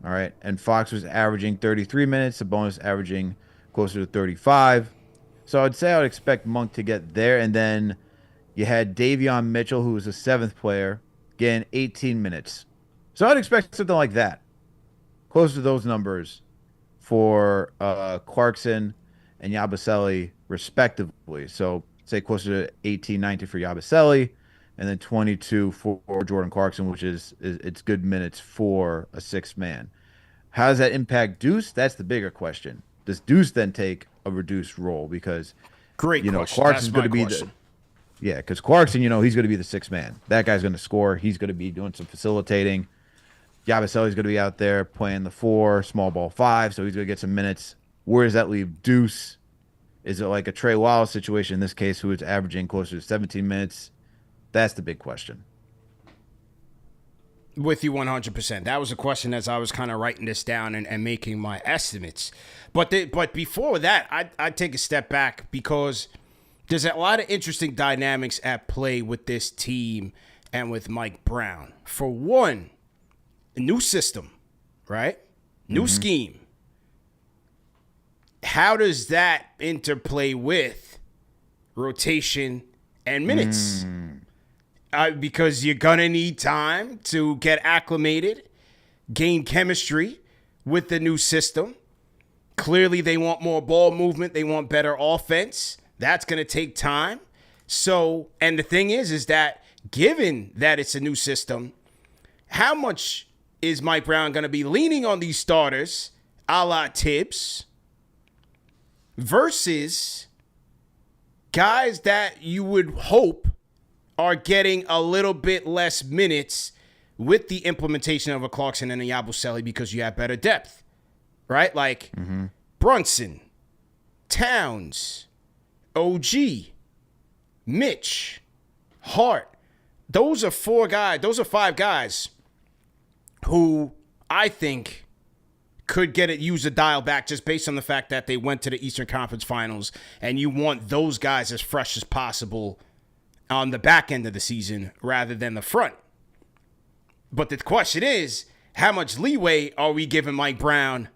All right, and Fox was averaging 33 minutes. Sabonis averaging closer to 35. So I'd say I would expect Monk to get there. And then you had Davion Mitchell, who was a 7th player, getting 18 minutes. So I'd expect something like that, close to those numbers for Clarkson and Yabusele, respectively. So say closer to 18, 19 for Yabusele, and then 22 for Jordan Clarkson, which is it's good minutes for a 6th man. How does that impact Deuce? That's the bigger question. Does Deuce then take a reduced role? Because Clarkson's going to be because Clarkson, he's going to be the 6th man. That guy's going to score. He's going to be doing some facilitating. Yabusele's going to be out there playing the 4, small ball 5, so he's going to get some minutes. Where does that leave Deuce? Is it like a Trey Wallace situation in this case, who is averaging closer to 17 minutes? That's the big question. With you 100%. That was a question as I was kind of writing this down and making my estimates. But before that, I'd take a step back because there's a lot of interesting dynamics at play with this team and with Mike Brown. For one, a new system, right? New scheme. How does that interplay with rotation and minutes? Because you're going to need time to get acclimated, gain chemistry with the new system. Clearly, they want more ball movement. They want better offense. That's going to take time. So, and the thing is that given that it's a new system, how much is Mike Brown going to be leaning on these starters, a la Tibbs, versus guys that you would hope are getting a little bit less minutes with the implementation of a Clarkson and a Yabusele because you have better depth, right? Like Brunson, Towns, OG, Mitch, Hart. Those are five guys who I think could use a dial back just based on the fact that they went to the Eastern Conference Finals, and you want those guys as fresh as possible on the back end of the season rather than the front. But the question is, how much leeway are we giving Mike Brown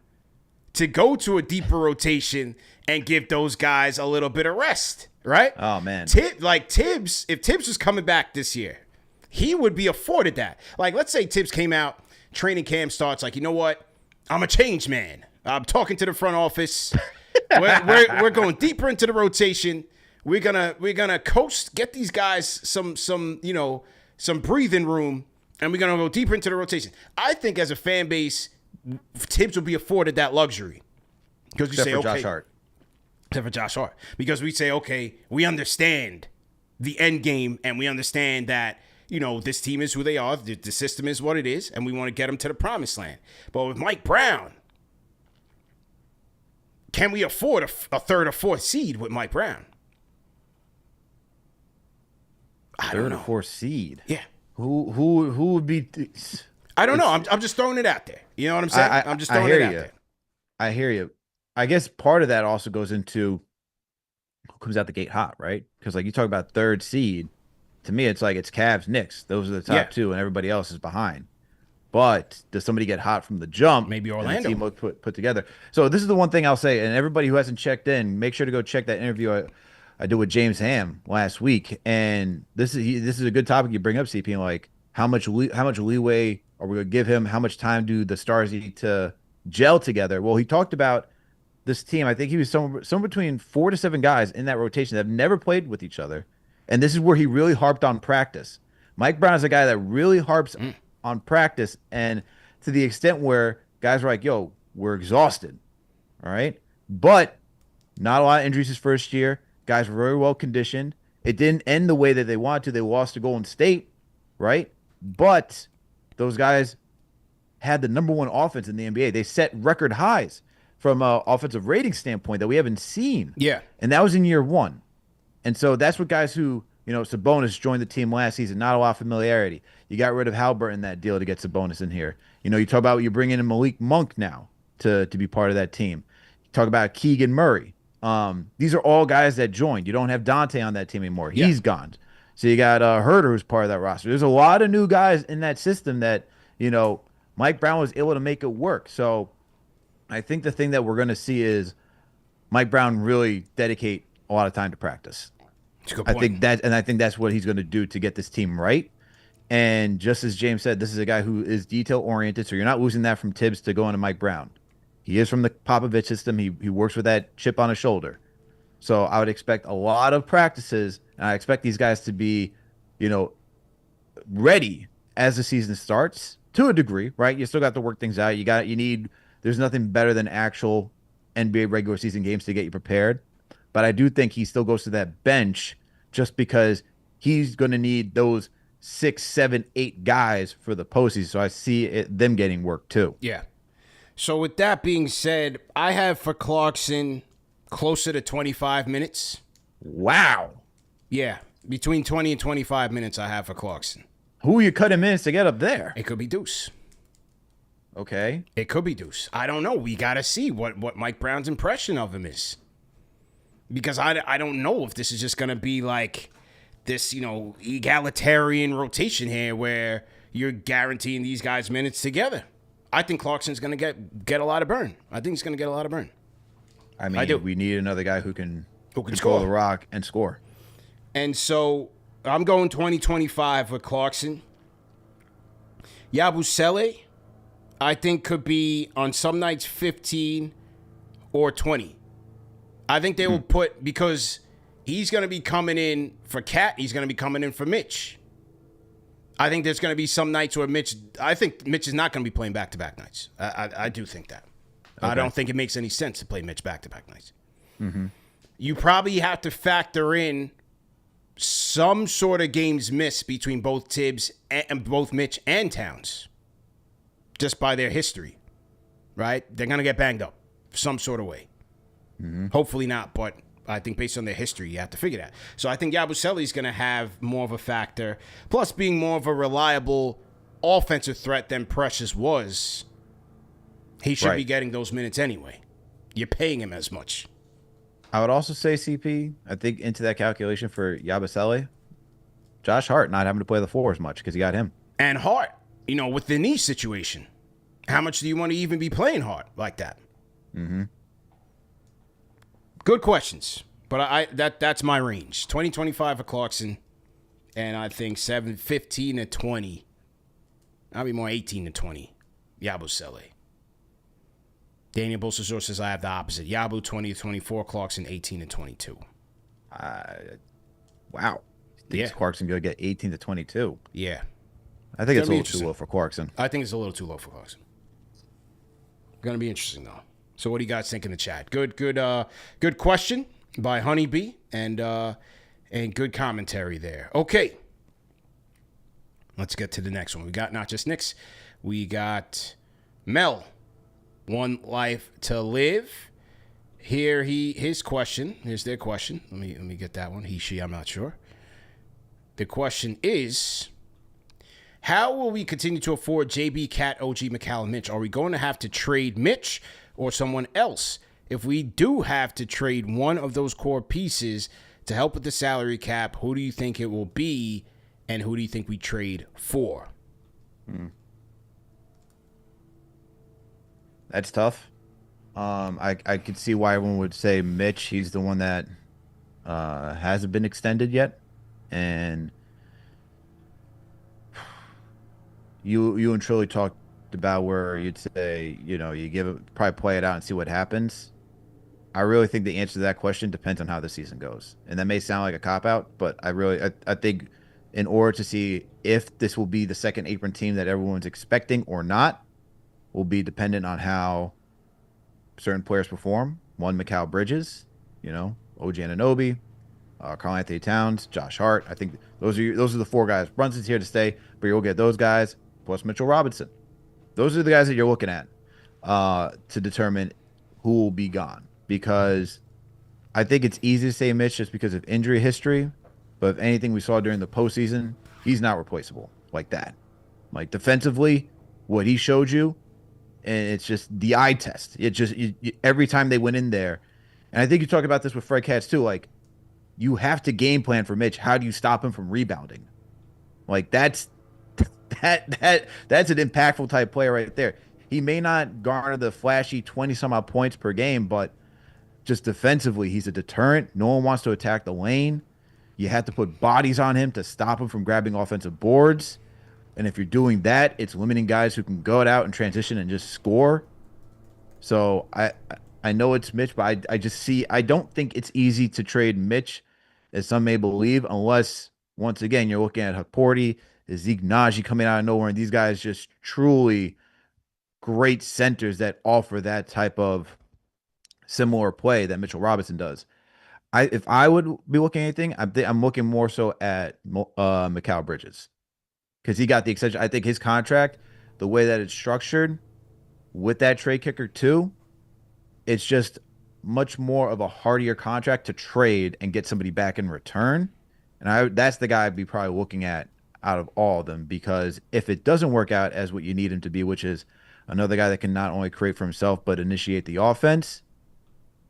to go to a deeper rotation and give those guys a little bit of rest, right? Oh, man. Tibbs, if Tibbs was coming back this year, he would be afforded that. Like, let's say Tibbs came out, training camp starts, like, you know what? I'm a change man. I'm talking to the front office. We're going deeper into the rotation. We're gonna coast, get these guys some breathing room, and we're gonna go deeper into the rotation. I think as a fan base, Tibbs will be afforded that luxury because we say, okay, except for Josh Hart, because we say, okay, we understand the end game, and we understand that this team is who they are, the system is what it is, and we want to get them to the promised land. But with Mike Brown, can we afford a third or fourth seed with Mike Brown? I don't know. Third or fourth seed. Yeah. Who would be? I don't know. I'm just throwing it out there. You know what I'm saying? I'm just throwing it out there. I hear you. I guess part of that also goes into who comes out the gate hot, right? Because like you talk about third seed, to me it's like it's Cavs, Knicks. Those are the top two, and everybody else is behind. But does somebody get hot from the jump? Maybe Orlando. And the team put together. So this is the one thing I'll say, and everybody who hasn't checked in, make sure to go check that interview I did with James Ham last week. And this is a good topic you bring up, CP. Like how much leeway are we going to give him? How much time do the stars need to gel together? Well, he talked about this team. I think he was somewhere between 4 to 7 guys in that rotation that have never played with each other. And this is where he really harped on practice. Mike Brown is a guy that really harps on practice, and to the extent where guys are like, yo, we're exhausted. All right. But not a lot of injuries his first year. Guys were very well conditioned. It didn't end the way that they wanted to. They lost to Golden State, right? But those guys had the number 1 offense in the NBA. They set record highs from an offensive rating standpoint that we haven't seen. Yeah. And that was in year 1. And so that's what guys who, Sabonis joined the team last season, not a lot of familiarity. You got rid of Haliburton in that deal to get Sabonis in here. You talk about you bringing in Malik Monk now to be part of that team. You talk about Keegan Murray. These are all guys that joined. You don't have Dante on that team anymore. He's gone. So you got Herter, who's part of that roster. There's a lot of new guys in that system that, Mike Brown was able to make it work. So I think the thing that we're going to see is Mike Brown really dedicate a lot of time to practice. That's a good point. I think that's what he's going to do to get this team right. And just as James said, this is a guy who is detail-oriented, so you're not losing that from Tibbs to go into Mike Brown. He is from the Popovich system. He works with that chip on his shoulder. So I would expect a lot of practices, and I expect these guys to be, ready as the season starts to a degree, right? You still got to work things out. There's nothing better than actual NBA regular season games to get you prepared. But I do think he still goes to that bench just because he's going to need those 6, 7, 8 guys for the postseason. So I see them getting work too. Yeah. So with that being said, I have for Clarkson closer to 25 minutes. Wow. Yeah, between 20 and 25 minutes I have for Clarkson. Who are you cutting minutes to get up there? It could be Deuce. Okay. It could be Deuce. I don't know. We got to see what Mike Brown's impression of him is. Because I don't know if this is just going to be like this, egalitarian rotation here where you're guaranteeing these guys minutes together. I think Clarkson's going to get a lot of burn. I think he's going to get a lot of burn. I mean, I do. We need another guy who can control score the rock and score. And so I'm going 2025 with Clarkson. Yabusele, I think, could be on some nights 15 or 20. I think they will put, because he's going to be coming in for Cat. He's going to be coming in for Mitch. I think there's going to be some nights where I think Mitch is not going to be playing back-to-back nights. I do think that. Okay. I don't think it makes any sense to play Mitch back-to-back nights. Mm-hmm. You probably have to factor in some sort of games missed between both Tibbs and both Mitch and Towns, just by their history, right? They're going to get banged up some sort of way. Mm-hmm. Hopefully not, but I think based on their history, you have to figure that. So I think Yabusele is going to have more of a factor. Plus, being more of a reliable offensive threat than Precious was, he should be getting those minutes anyway. You're paying him as much. I would also say, CP, I think into that calculation for Yabusele, Josh Hart not having to play the 4 as much because he got him. And Hart, with the knee situation, how much do you want to even be playing Hart like that? Mm-hmm. Good questions, but that's my range. 20-25 for Clarkson, and I think 15 to 20. I'll be more 18 to 20. Yabusele. Daniel Bolsazor says I have the opposite. Yabu 20 to 24, Clarkson 18 to 22. Wow. Thinks Clarkson going to get 18 to 22. Yeah. I think it's a little too low for Clarkson. I think it's a little too low for Clarkson. Going to be interesting though. So what do you guys think in the chat? Good question by Honeybee and good commentary there. Okay. Let's get to the next one. We got not just Knicks. We got Mel. One life to live. His question. Here's their question. Let me get that one. He, she, I'm not sure. The question is, how will we continue to afford JB, Cat, OG, Mikal, and Mitch? Are we going to have to trade Mitch or someone else? If we do have to trade one of those core pieces to help with the salary cap, who do you think it will be, and who do you think we trade for? That's tough. I could see why everyone would say Mitch. He's the one that hasn't been extended yet, and you and Trilly talked about where you'd say, you give it, probably play it out and see what happens. I really think the answer to that question depends on how the season goes, and that may sound like a cop out, but I think in order to see if this will be the second apron team that everyone's expecting or not, will be dependent on how certain players perform. One, Mikal Bridges, OG Anunoby, Karl Anthony Towns, Josh Hart. I think those are the 4 guys. Brunson's here to stay, but you'll get those guys plus Mitchell Robinson. Those are the guys that you're looking at to determine who will be gone. Because I think it's easy to say Mitch just because of injury history, but if anything we saw during the postseason, he's not replaceable like that. Like defensively, what he showed you, and it's just the eye test. It just every time they went in there, and I think you talk about this with Fred Katz too. Like you have to game plan for Mitch. How do you stop him from rebounding? Like that's an impactful type player right there. He may not garner the flashy 20-some-odd points per game, but just defensively, he's a deterrent. No one wants to attack the lane. You have to put bodies on him to stop him from grabbing offensive boards. And if you're doing that, it's limiting guys who can go out and transition and just score. So I know it's Mitch, but I don't think it's easy to trade Mitch, as some may believe, unless, once again, you're looking at Haporti, Zeke Naji coming out of nowhere, and these guys just truly great centers that offer that type of similar play that Mitchell Robinson does. If I would be looking at anything, I'm looking more so at Mikal Bridges. Because he got the extension. I think his contract, the way that it's structured, with that trade kicker too, it's just much more of a hardier contract to trade and get somebody back in return. And that's the guy I'd be probably looking at out of all of them, because if it doesn't work out as what you need him to be, which is another guy that can not only create for himself but initiate the offense,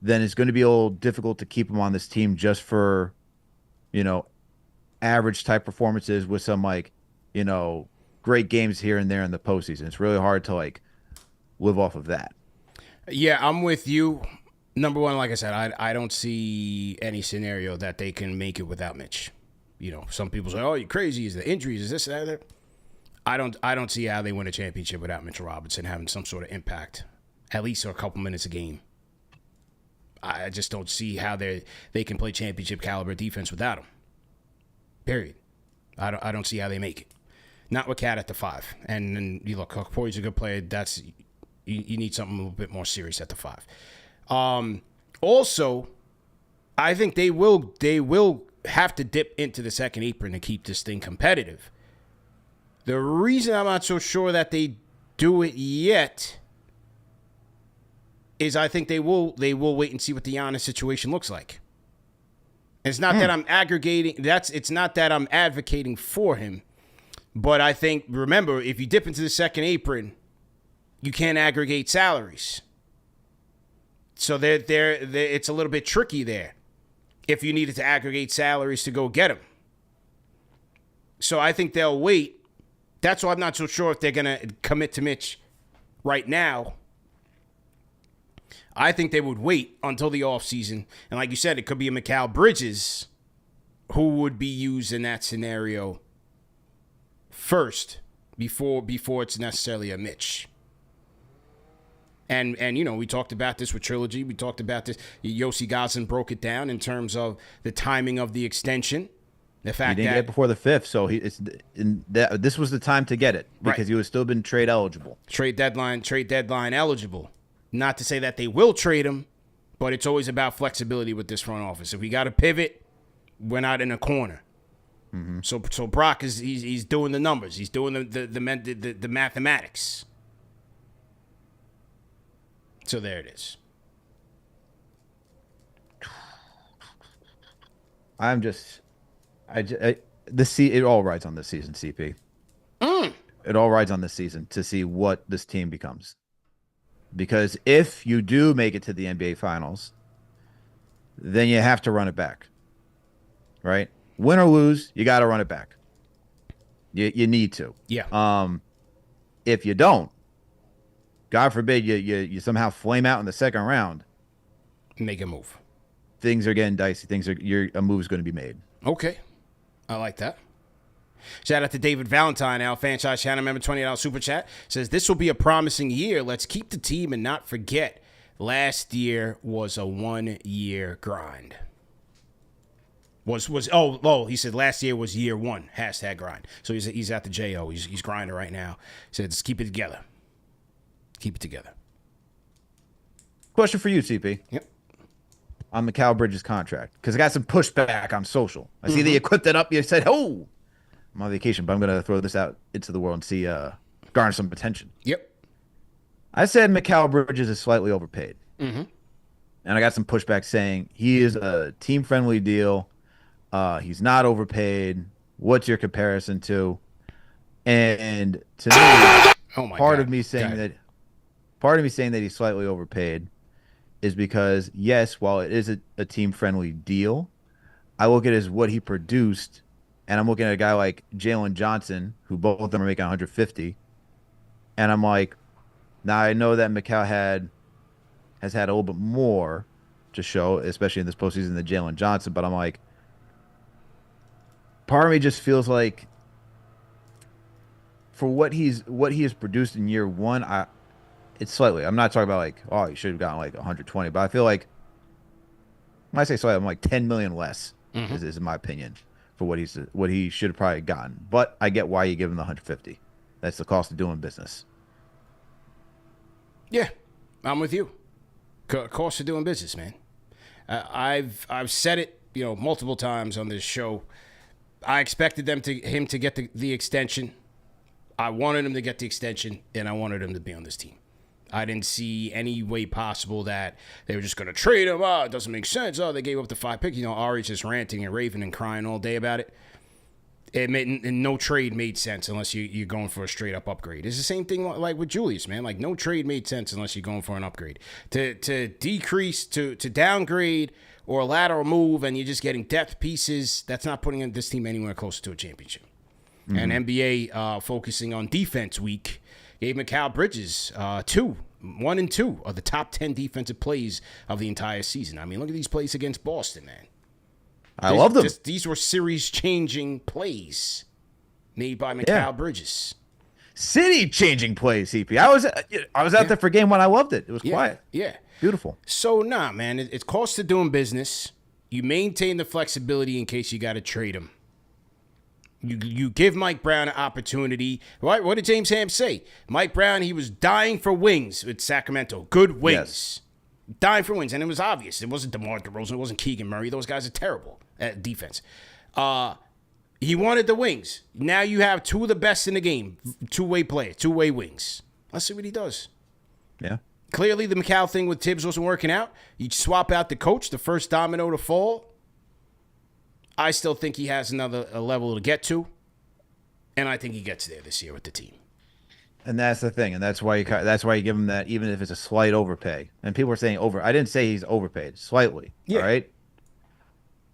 then it's going to be a little difficult to keep him on this team just for, average type performances with some great games here and there in the postseason. It's really hard to live off of that. Yeah, I'm with you. Number one, like I said, I don't see any scenario that they can make it without Mitch. Some people say, "Oh, you're crazy. Is the injuries? Is this that?" I don't see how they win a championship without Mitchell Robinson having some sort of impact, at least for a couple minutes a game. I just don't see how they can play championship caliber defense without him. Period. I don't see how they make it. Not with Cat at the 5. And then you look, Okpore's a good player. That's you need something a little bit more serious at the 5. Also, I think they will have to dip into the second apron to keep this thing competitive. The reason I'm not so sure that they do it yet is I think they will wait and see what the Giannis situation looks like. It's not that I'm it's not that I'm advocating for him, but I think, remember, if you dip into the second apron, you can't aggregate salaries. So it's a little bit tricky there if you needed to aggregate salaries to go get him. So I think they'll wait. That's why I'm not so sure if they're going to commit to Mitch right now. I think they would wait until the offseason. And like you said, it could be a Mikal Bridges who would be used in that scenario first before it's necessarily a Mitch. And we talked about this with Trilogy. We talked about this. Yossi Goslin broke it down in terms of the timing of the extension. The fact he didn't get it before the 5th, so this was the time to get it because he would still been trade eligible. Trade deadline eligible. Not to say that they will trade him, but it's always about flexibility with this front office. If we got to pivot, we're not in a corner. Mm-hmm. So Brock he's doing the numbers. He's doing the mathematics. So there it is. It all rides on this season, CP. It all rides on this season to see what this team becomes. Because if you do make it to the NBA Finals, then you have to run it back. Right? Win or lose, you got to run it back. You need to. Yeah. If you don't, God forbid you somehow flame out in the second round, make a move. Things are getting dicey. A move is going to be made. Okay. I like that. Shout out to David Valentine, our franchise channel member, $20 super chat. Says, this will be a promising year. Let's keep the team and not forget last year was a 1-year grind. He said last year was year 1, #grind. So he's at the JO. He's grinding right now. He said, let's keep it together. Keep it together. Question for you, CP. Yep. On Mikal Bridges' contract, because I got some pushback on social. I see that you equipped it up. You said, "Oh, I'm on vacation, but I'm going to throw this out into the world and see garner some attention." Yep. I said Mikal Bridges is slightly overpaid, and I got some pushback saying he is a team-friendly deal. He's not overpaid. What's your comparison to? And to me, part of me saying that he's slightly overpaid is because, yes, while it is a team-friendly deal, I look at it as what he produced, and I'm looking at a guy like Jalen Johnson, who both of them are making 150, and I'm like, now I know that Mikal has had a little bit more to show, especially in this postseason, than Jalen Johnson, but I'm like, part of me just feels like for what he has produced in year 1, it's slightly. I'm not talking about like, oh, he should have gotten like 120, but I feel like when I say slightly, I'm like 10 million less is my opinion for what he should have probably gotten. But I get why you give him the 150. That's the cost of doing business. Yeah, I'm with you. Cost of doing business, man. I've said it, multiple times on this show. I expected him to get the extension. I wanted him to get the extension, and I wanted him to be on this team. I didn't see any way possible that they were just going to trade him. Oh, it doesn't make sense. Oh, they gave up the 5 pick. Ari's just ranting and raving and crying all day about it. And no trade made sense unless you're going for a straight up upgrade. It's the same thing like with Julius, man. Like, no trade made sense unless you're going for an upgrade. To decrease, to downgrade or a lateral move, and you're just getting depth pieces, that's not putting this team anywhere closer to a championship. Mm-hmm. And NBA focusing on defense week gave Mikal Bridges 1 and 2 of the top 10 defensive plays of the entire season. I mean, look at these plays against Boston, man. I love them. These were series-changing plays made by Mikal Bridges. City-changing plays, CP. I was out there for game 1. I loved it. It was quiet. Yeah. Beautiful. So, man, it's cost of doing business. You maintain the flexibility in case you got to trade him. You give Mike Brown an opportunity. What did James Ham say? Mike Brown, he was dying for wings with Sacramento. Good wings. Yes. Dying for wings. And it was obvious. It wasn't DeMar DeRozan. It wasn't Keegan Murray. Those guys are terrible at defense. He wanted the wings. Now you have 2 of the best in the game. Two-way players. Two-way wings. Let's see what he does. Yeah. Clearly the Mikal thing with Tibbs wasn't working out. You swap out the coach, the first domino to fall. I still think he has a level to get to. And I think he gets there this year with the team. And that's the thing, and that's why you give him that, even if it's a slight overpay. And people are saying over. I didn't say he's overpaid, slightly. Yeah. All right.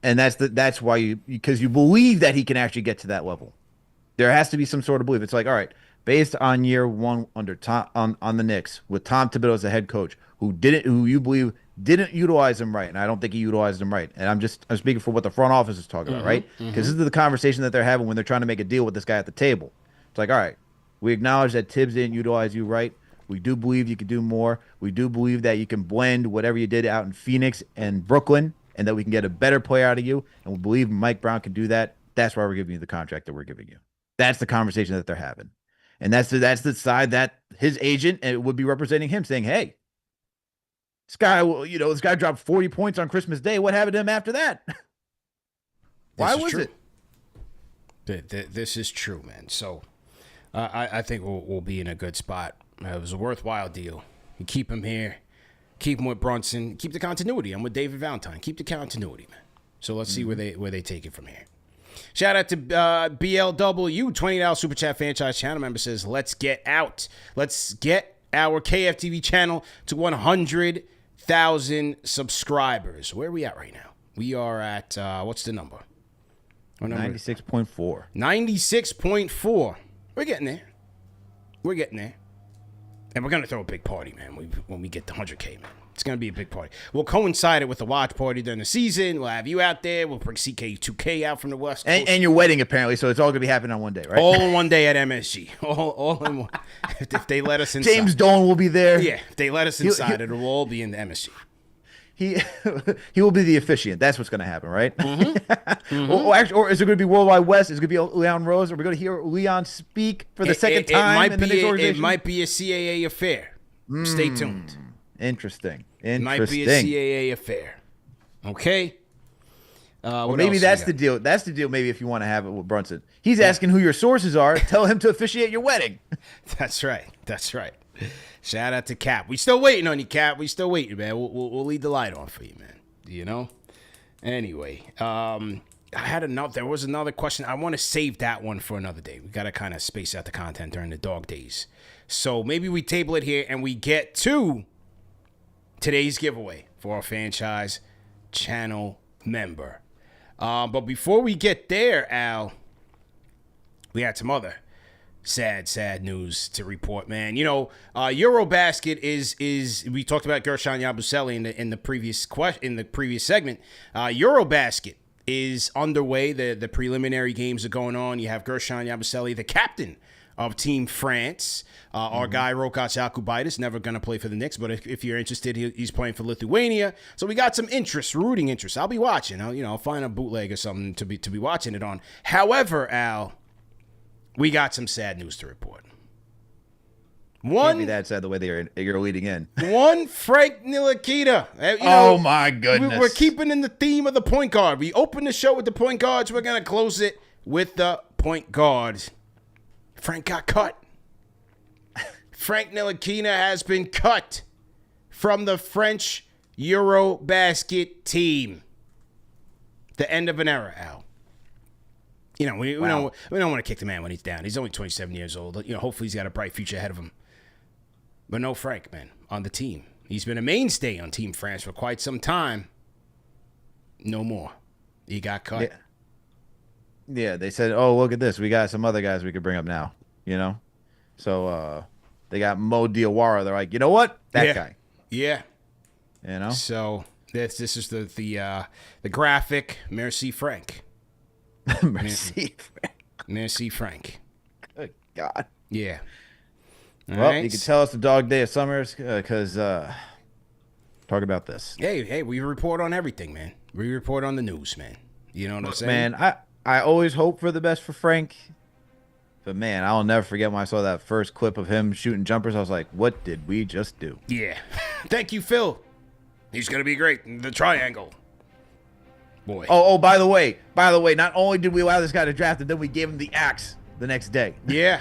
And that's why because you believe that he can actually get to that level. There has to be some sort of belief. It's like, all right, based on year 1 under Tom on the Knicks with Tom Thibodeau as the head coach, who you believe didn't utilize him right, and I don't think he utilized him right. And I'm speaking for what the front office is talking about, right? Because this is the conversation that they're having when they're trying to make a deal with this guy at the table. It's like, all right. We acknowledge that Tibbs didn't utilize you right. We do believe you could do more. We do believe that you can blend whatever you did out in Phoenix and Brooklyn, and that we can get a better play out of you. And we believe Mike Brown can do that. That's why we're giving you the contract that we're giving you. That's the conversation that they're having. And that's the side that his agent would be representing him, saying, hey, this guy dropped 40 points on Christmas Day. What happened to him after that? Why was it? This is true, man. So I think we'll be in a good spot. It was a worthwhile deal. You keep him here, keep him with Brunson, keep the continuity. I'm with David Valentine. Keep the continuity, man. So let's see where they take it from here. Shout out to BLW, $20 Super Chat franchise channel member says, let's get out. Let's get our KFTV channel to 100,000 subscribers. Where are we at right now? We are at, what's the number? 96.4. 96.4. We're getting there. And we're going to throw a big party, man, when we get to 100K, man. It's going to be a big party. We'll coincide it with the watch party during the season. We'll have you out there. We'll bring CK2K out from the West Coast. And your wedding, apparently, so it's all going to be happening on one day, right? All in one day at MSG. All in one. If they let us inside. James Dolan will be there. Yeah, if they let us inside, it'll all be in the MSG. He will be the officiant. That's what's going to happen, right? Or is it going to be Worldwide West? Is it going to be Leon Rose? Are we going to hear Leon speak for the second time in the Knicks organization? It might be a CAA affair. Stay tuned. Interesting. It might be a CAA affair. Okay? Well, maybe that's the deal. That's the deal, maybe, if you want to have it with Brunson. He's asking who your sources are. Tell him to officiate your wedding. That's right. Shout out to Cap. We still waiting on you, Cap. We still waiting, man. We'll leave the light on for you, man. You know? Anyway, there was another question. I want to save that one for another day. We got to kind of space out the content during the dog days. So maybe we table it here and we get to today's giveaway for our franchise channel member. But before we get there, Al, we had some other sad news to report, man. You know, Eurobasket is we talked about Gershon Yabusele in the previous segment. Eurobasket is underway. The preliminary games are going on. You have Gershon Yabusele, the captain of Team France. Our guy, Rokas Jokubaitis, never going to play for the Knicks, but if you're interested, he's playing for Lithuania. So we got some rooting interest. I'll be watching. I'll find a bootleg or something to be watching it on. However, Al, we got some sad news to report. Can't be that sad the way you're leading in. One, Frank Ntilikina. Oh, my goodness. We're keeping in the theme of the point guard. We opened the show with the point guards. We're going to close it with the point guards. Frank got cut. Frank Ntilikina has been cut from the French Eurobasket team. The end of an era, Al. We don't want to kick the man when he's down. He's only 27 years old. Hopefully he's got a bright future ahead of him. But no Frank, man, on the team. He's been a mainstay on Team France for quite some time. No more. He got cut. Yeah, they said, oh, look at this. We got some other guys we could bring up now, So they got Mo Diawara. They're like, you know what? That guy. Yeah. So this is the graphic. Merci Frank. Merci Frank. Merci Frank. Good God. Yeah. You can tell us the dog day of summers because talk about this. Hey, we report on everything, man. We report on the news, man. You know what I'm saying? Man, I always hope for the best for Frank. But, man, I'll never forget when I saw that first clip of him shooting jumpers. I was like, what did we just do? Yeah. Thank you, Phil. He's going to be great in the triangle. Boy. Oh, by the way, not only did we allow this guy to draft him, then we gave him the axe the next day. Yeah.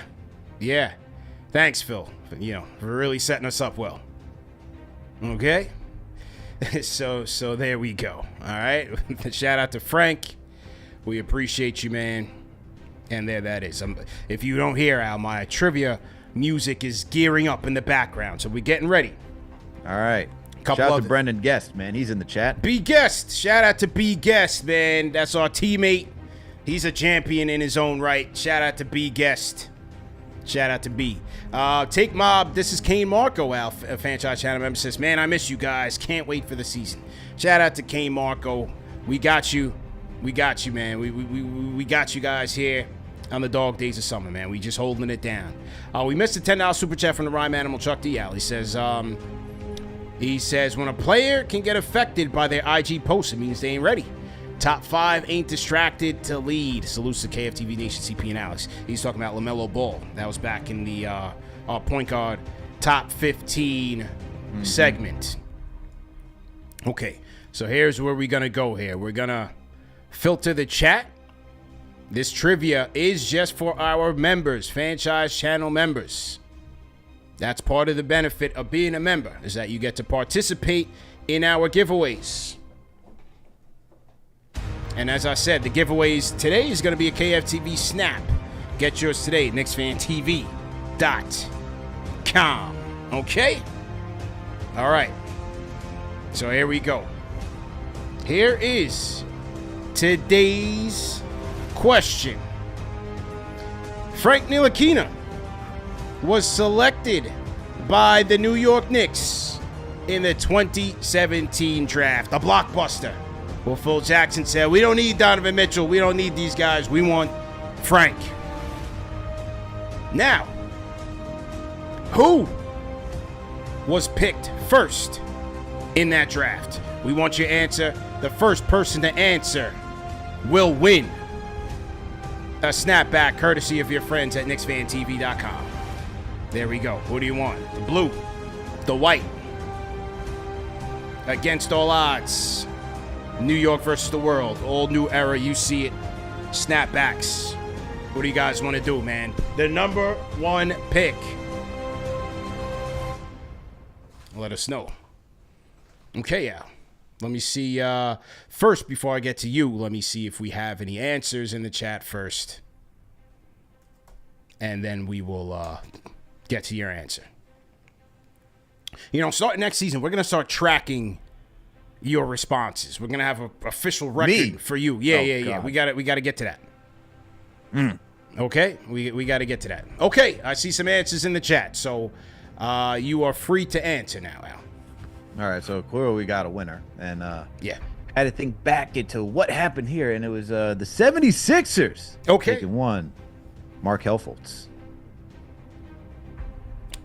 Thanks, Phil, for really setting us up well. Okay? So there we go. All right? Shout out to Frank. We appreciate you, man. And there that is. If you don't hear, Al, my trivia music is gearing up in the background, so we're getting ready. All right. Shout out to Brendan Guest, man. He's in the chat. B Guest. Shout out to B Guest, man. That's our teammate. He's a champion in his own right. Shout out to B Guest. Shout out to B. Take Mob. This is Kane Marco, Al, a franchise channel member, says, man, I miss you guys. Can't wait for the season. Shout out to Kane Marco. We got you. We got you, man. We got you guys here on the dog days of summer, man. We just holding it down. We missed a $10 super chat from the Rhyme Animal Chuck D. Al. He says, when a player can get affected by their IG post, it means they ain't ready. Top 5 ain't distracted to lead. Salutes to KFTV Nation, CP, and Alex. He's talking about LaMelo Ball. That was back in the point guard top 15 segment. Okay, so here's where we're going to go here. We're going to filter the chat. This trivia is just for our members, franchise channel members. That's part of the benefit of being a member, is that you get to participate in our giveaways. And as I said, the giveaways today is going to be a KFTV Snap. Get yours today at KnicksFanTV.com. Okay? All right. So here we go. Here is today's question. Frank Ntilikina was selected by the New York Knicks in the 2017 draft. A blockbuster. Well, Phil Jackson said, we don't need Donovan Mitchell. We don't need these guys. We want Frank. Now, who was picked first in that draft? We want your answer. The first person to answer will win a snapback courtesy of your friends at KnicksFanTV.com. There we go. Who do you want? The blue, the white. Against all odds. New York versus the world. All new era. You see it. Snapbacks. What do you guys want to do, man? The number 1 pick. Let us know. Okay, Al. Let me see. First, before I get to you, let me see if we have any answers in the chat first. And then we will get to your answer. Starting next season, we're going to start tracking your responses. We're going to have an official record for you. Yeah. We got to get to that. Okay? We got to get to that. Okay, I see some answers in the chat. So you are free to answer now, Al. All right, so clearly we got a winner. And yeah. Had to think back into what happened here, and it was the 76ers. Okay. Taking one. Markelle Fultz.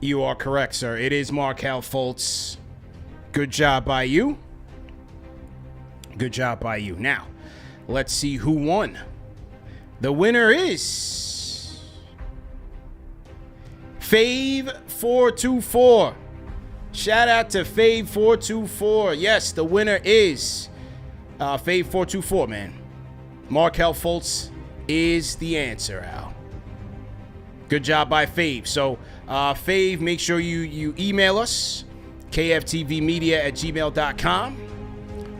You are correct, sir. It is Markelle Fultz. Good job by you. Good job by you. Now, let's see who won. The winner is Fave424. Shout out to Fave424. Yes, the winner is Fave424, man. Markelle Fultz is the answer, Al. Good job by Fave. So, Fave, make sure you email us, kftvmedia@gmail.com,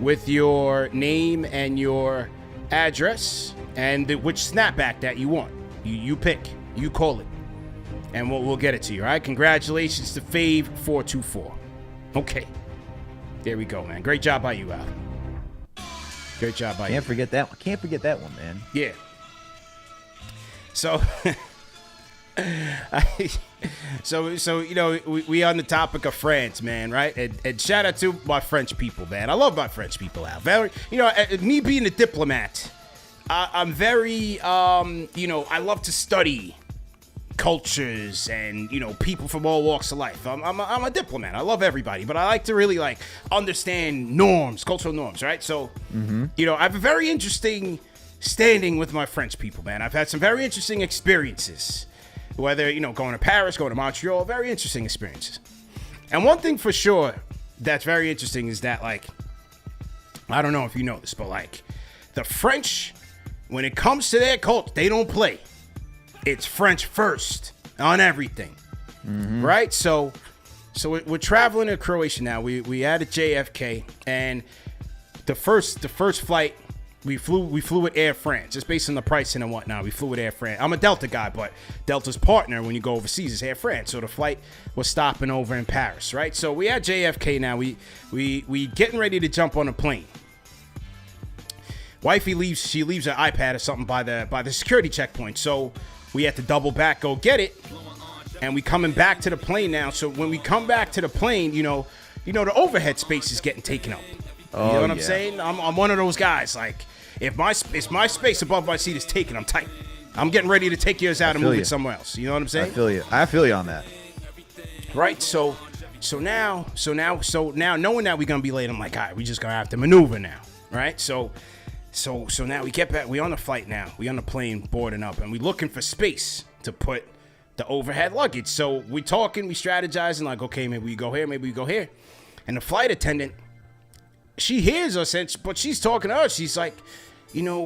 with your name and your address and which snapback that you want. You pick. You call it. And we'll get it to you, all right? Congratulations to Fave424. Okay. There we go, man. Great job by you, Al. Great job by you. Can't forget that one. Can't forget that one, man. Yeah. So, so you know, we on the topic of France, man, right? And shout out to my French people, man. I love my French people, Al. Very, you know, me being a diplomat, I'm very, you know, I love to study cultures and, you know, people from all walks of life. I'm a diplomat. I love everybody, but I like to really like understand norms, cultural norms, right? So, you know, I have a very interesting standing with my French people, man. I've had some very interesting experiences, whether, you know, going to Paris, going to Montreal, very interesting experiences. And one thing for sure that's very interesting is that, like, I don't know if you know this, but like the French, when it comes to their culture, they don't play. It's French first on everything, right? So we're traveling to Croatia now. We at JFK, and the first flight we flew with Air France, just based on the pricing and whatnot. We flew with Air France. I'm a Delta guy, but Delta's partner when you go overseas is Air France. So the flight was stopping over in Paris, right? So we at JFK now. We getting ready to jump on a plane. Wifey leaves. She leaves her iPad or something by the security checkpoint. So we had to double back, go get it, and we coming back to the plane now. So when we come back to the plane, you know, the overhead space is getting taken up. You know what I'm saying? I'm one of those guys. Like, if my space above my seat is taken, I'm tight. I'm getting ready to take yours out and move it somewhere else. You know what I'm saying? I feel you on that. Right. So now, knowing that we're gonna be late, I'm like, all right, we just gonna have to maneuver now, right? So now we get back. We on the flight now. We on the plane boarding up, and we looking for space to put the overhead luggage. So we talking, we strategizing, like, okay, maybe we go here, maybe we go here. And the flight attendant, she hears us, but she's talking to us. She's like, you know,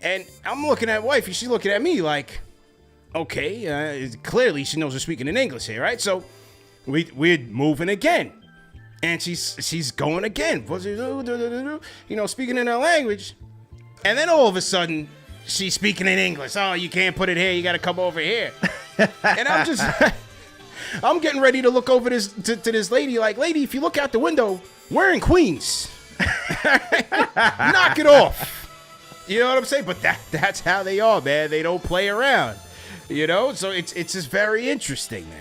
and I'm looking at wifey. She's looking at me like, okay, clearly she knows we're speaking in English here, right? So we're moving again. And she's going again, you know, speaking in her language. And then all of a sudden, she's speaking in English. Oh, you can't put it here. You got to come over here. And I'm getting ready to look over to this lady. Like, lady, if you look out the window, we're in Queens. Knock it off. You know what I'm saying? But that's how they are, man. They don't play around. You know? So it's just very interesting, man.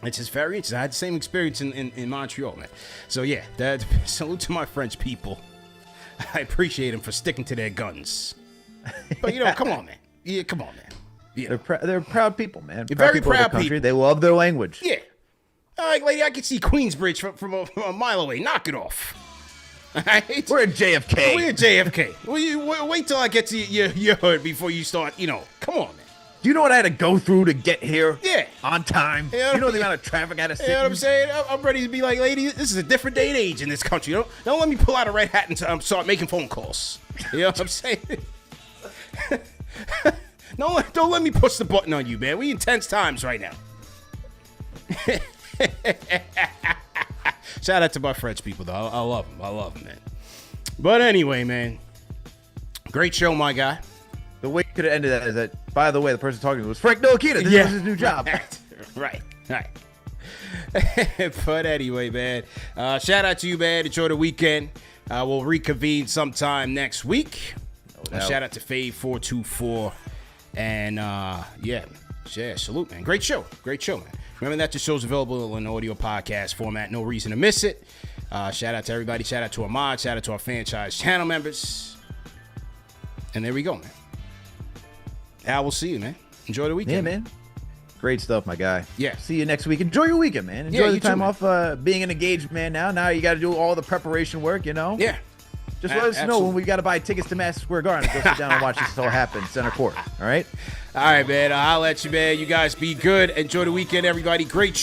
It's just very interesting. I had the same experience in Montreal, man. So yeah, salute to my French people. I appreciate them for sticking to their guns. But you know, come on, man. Yeah, come on, man. Yeah. They're proud people, man. They're very proud people. Country. They love their language. Yeah. All right, lady, I can see Queensbridge from a mile away. Knock it off. All right? We're at JFK. We're at JFK. Wait till I get to your hood before you start. You know, come on, man. Do you know what I had to go through to get here? Yeah. On time? You know the amount of traffic I had to sit in? You know what I'm saying? I'm ready to be like, lady, this is a different day and age in this country. Don't let me pull out a red hat and start making phone calls. You know what I'm saying? Don't let me push the button on you, man. We in tense times right now. Shout out to my French people, though. I love them. I love them, man. But anyway, man. Great show, my guy. The way you could have ended that is that, by the way, the person talking was Frank Ntilikina. This was his new job. Right. But anyway, man, shout out to you, man. Enjoy the weekend. We'll reconvene sometime next week. Shout out to Fave424. And, yeah, salute, man. Great show, man. Remember that the show's available in audio podcast format. No reason to miss it. Shout out to everybody. Shout out to Ahmad. Shout out to our franchise channel members. And there we go, man. Al, we'll see you, man. Enjoy the weekend. Yeah, man. Great stuff, my guy. Yeah. See you next week. Enjoy your weekend, man. Enjoy the time off being an engaged man now. Now you got to do all the preparation work, you know? Yeah. Just let us know when we got to buy tickets to Madison Square Garden to go sit down and watch this all happen. Center court. All right? All right, man. I'll let you, man. You guys be good. Enjoy the weekend, everybody. Great